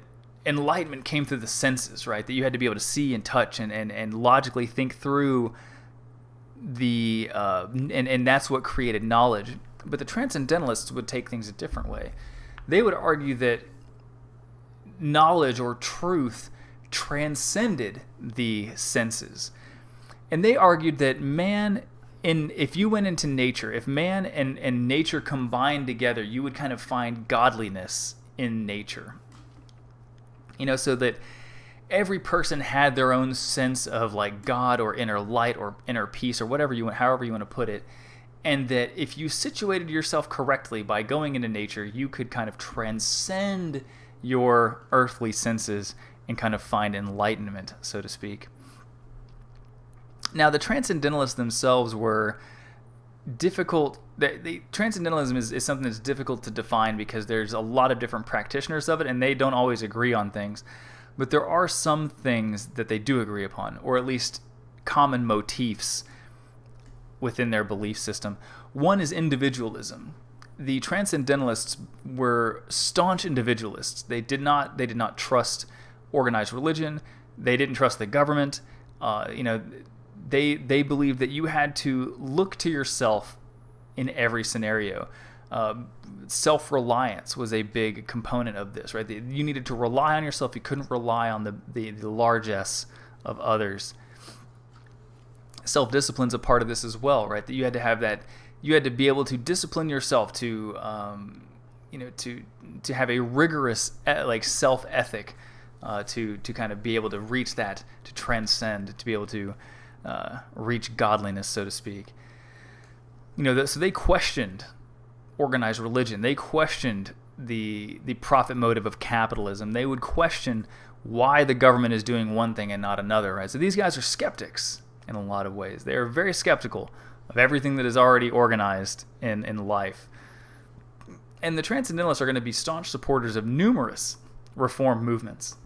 Enlightenment came through the senses, right? That you had to be able to see and touch and logically think through and that's what created knowledge. But the Transcendentalists would take things a different way. They would argue that knowledge or truth transcended the senses. And they argued that if you went into nature, if man and nature combined together, you would kind of find godliness in nature. So that every person had their own sense of like God or inner light or inner peace or however you want to put it. And that if you situated yourself correctly by going into nature, you could kind of transcend your earthly senses and kind of find enlightenment, so to speak. Now, the Transcendentalists themselves were difficult. Transcendentalism is something that's difficult to define because there's a lot of different practitioners of it, and they don't always agree on things. But there are some things that they do agree upon, or at least common motifs within their belief system. One is individualism. The Transcendentalists were staunch individualists. They did not trust organized religion. They didn't trust the government. They believed that you had to look to yourself in every scenario. Self-reliance was a big component of this, right? You needed to rely on yourself. You couldn't rely on the largesse of others. Self-discipline's a part of this as well, right? That you had to have that. You had to be able to discipline yourself to have a rigorous self-ethic, to kind of be able to reach that, to transcend, to be able to reach godliness, so to speak. So they questioned organized religion. They questioned the profit motive of capitalism. They would question why the government is doing one thing and not another, right? So these guys are skeptics in a lot of ways. They are very skeptical of everything that is already organized in life. And the Transcendentalists are going to be staunch supporters of numerous reform movements.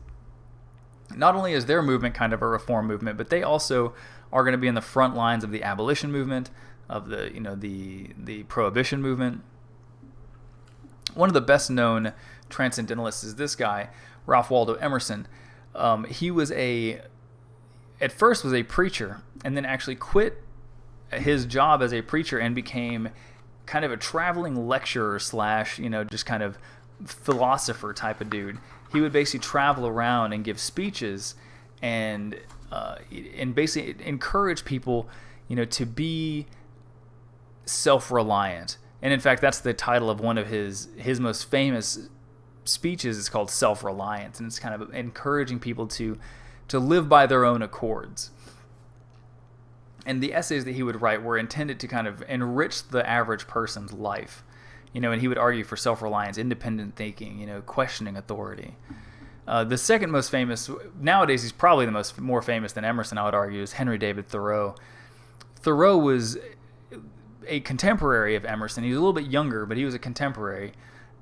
Not only is their movement kind of a reform movement, but they also are going to be in the front lines of the abolition movement, of the prohibition movement. One of the best known Transcendentalists is this guy, Ralph Waldo Emerson. He at first was a preacher, and then actually quit his job as a preacher and became kind of a traveling lecturer / just kind of philosopher type of dude. He would basically travel around and give speeches and basically encourage people, to be self-reliant. And in fact, that's the title of one of his most famous speeches. It's called Self-Reliance, and it's kind of encouraging people to live by their own accords. And the essays that he would write were intended to kind of enrich the average person's life. And he would argue for self-reliance, independent thinking, questioning authority. The second most famous, nowadays he's probably the more famous than Emerson, I would argue, is Henry David Thoreau. Thoreau was a contemporary of Emerson. He was a little bit younger, but he was a contemporary.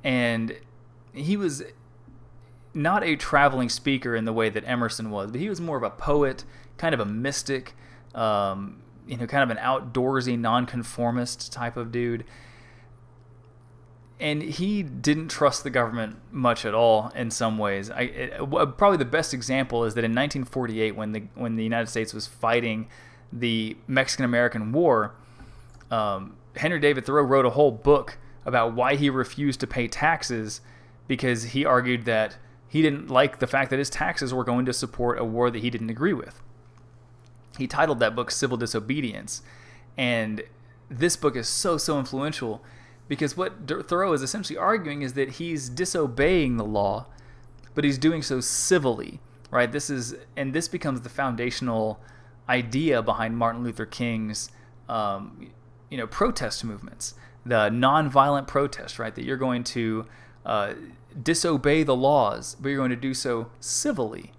And he was not a traveling speaker in the way that Emerson was, but he was more of a poet, kind of a mystic, kind of an outdoorsy, nonconformist type of dude. And he didn't trust the government much at all in some ways. Probably the best example is that in 1948, when the United States was fighting the Mexican-American War, Henry David Thoreau wrote a whole book about why he refused to pay taxes, because he argued that he didn't like the fact that his taxes were going to support a war that he didn't agree with. He titled that book Civil Disobedience, and this book is so influential, because what Thoreau is essentially arguing is that he's disobeying the law, but he's doing so civilly, right? This becomes the foundational idea behind Martin Luther King's, protest movements, the nonviolent protest, right? That you're going to disobey the laws, but you're going to do so civilly.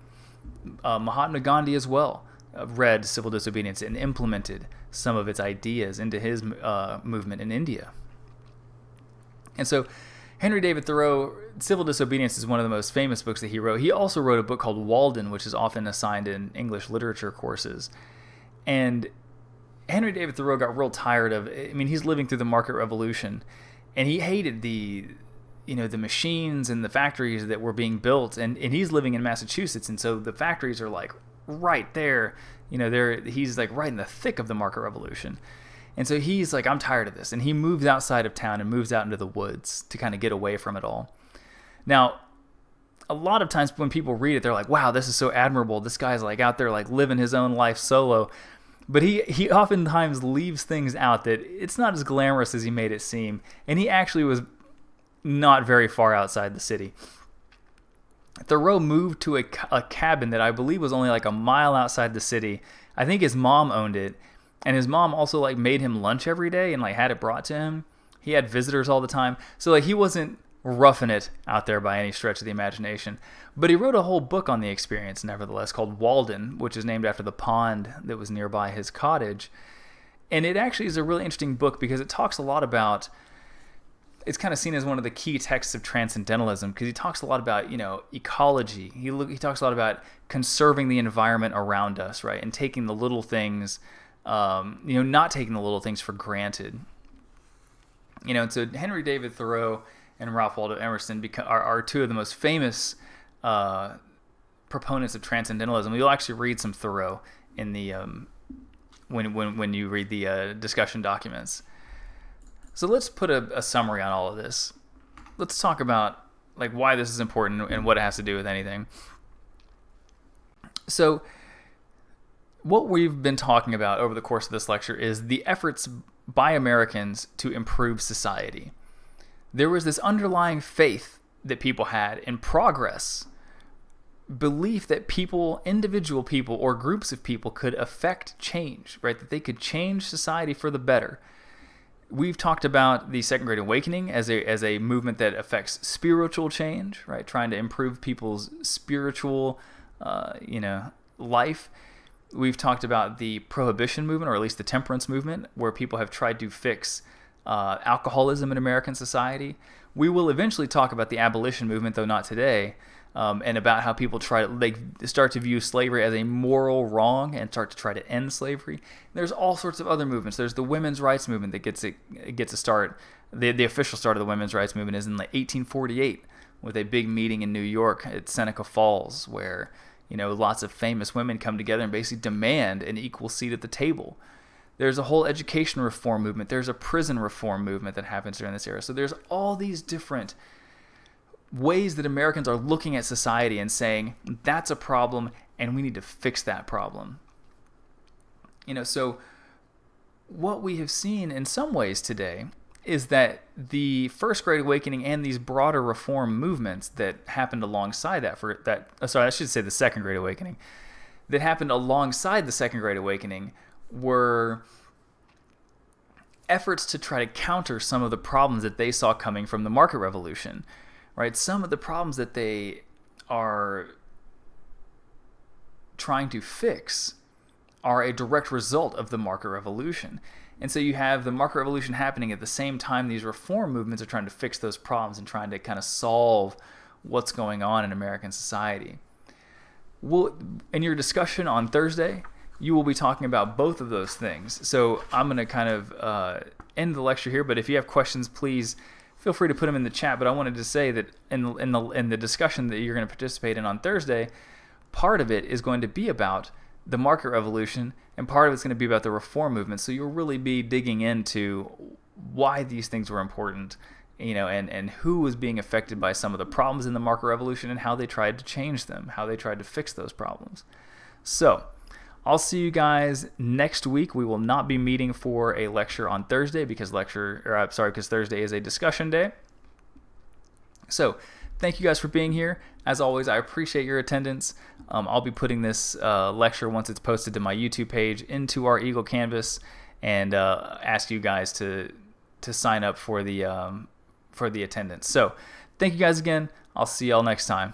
Mahatma Gandhi as well read Civil Disobedience and implemented some of its ideas into his movement in India. And so Henry David Thoreau, Civil Disobedience is one of the most famous books that he wrote. He also wrote a book called Walden, which is often assigned in English literature courses. And Henry David Thoreau got real tired of, he's living through the market revolution, and he hated the machines and the factories that were being built, and he's living in Massachusetts, and so the factories are like right there, he's like right in the thick of the market revolution. And so he's like, I'm tired of this. And he moves outside of town and moves out into the woods to kind of get away from it all. Now, a lot of times when people read it, they're like, wow, this is so admirable. This guy's like out there like living his own life solo. But he oftentimes leaves things out that it's not as glamorous as he made it seem. And he actually was not very far outside the city. Thoreau moved to a cabin that I believe was only like a mile outside the city. I think his mom owned it. And his mom also like made him lunch every day and like had it brought to him. He had visitors all the time. So like he wasn't roughing it out there by any stretch of the imagination. But he wrote a whole book on the experience nevertheless called Walden, which is named after the pond that was nearby his cottage. And it actually is a really interesting book because it talks a lot about, it's kind of seen as one of the key texts of transcendentalism because he talks a lot about, ecology. He talks a lot about conserving the environment around us, right? And taking the little things, not taking the little things for granted. And so Henry David Thoreau and Ralph Waldo Emerson are two of the most famous proponents of transcendentalism. You'll actually read some Thoreau in the when you read the discussion documents. So let's put a summary on all of this. Let's talk about like why this is important and what it has to do with anything. So what we've been talking about over the course of this lecture is the efforts by Americans to improve society. There was this underlying faith that people had in progress, belief that individual people or groups of people could affect change, right? That they could change society for the better. We've talked about the Second Great Awakening as a movement that affects spiritual change, right? Trying to improve people's spiritual, life. We've talked about the Prohibition movement, or at least the temperance movement, where people have tried to fix alcoholism in American society. We will eventually talk about the abolition movement, though not today, and about how people start to view slavery as a moral wrong and start to try to end slavery. There's all sorts of other movements. There's the women's rights movement that gets a start. The official start of the women's rights movement is in 1848 with a big meeting in New York at Seneca Falls, where lots of famous women come together and basically demand an equal seat at the table. There's a whole education reform movement. There's a prison reform movement that happens during this era. So there's all these different ways that Americans are looking at society and saying, that's a problem, and we need to fix that problem. So what we have seen in some ways today is that the First Great Awakening and these broader reform movements that happened alongside the Second Great Awakening, that happened alongside the Second Great Awakening were efforts to try to counter some of the problems that they saw coming from the market revolution, right? Some of the problems that they are trying to fix are a direct result of the market revolution. And so you have the market revolution happening at the same time these reform movements are trying to fix those problems and trying to kind of solve what's going on in American society. In your discussion on Thursday, you will be talking about both of those things. So I'm going to kind of end the lecture here, but if you have questions, please feel free to put them in the chat. But I wanted to say that in the discussion that you're going to participate in on Thursday, part of it is going to be about the market revolution, and part of it's going to be about the reform movement. So you'll really be digging into why these things were important, and who was being affected by some of the problems in the market revolution and how they tried to change them, how they tried to fix those problems. So I'll see you guys next week. We will not be meeting for a lecture on Thursday because Thursday is a discussion day. So thank you guys for being here. As always, I appreciate your attendance. I'll be putting this lecture, once it's posted to my YouTube page, into our Eagle Canvas, and ask you guys to sign up for the attendance. So thank you guys again. I'll see y'all next time.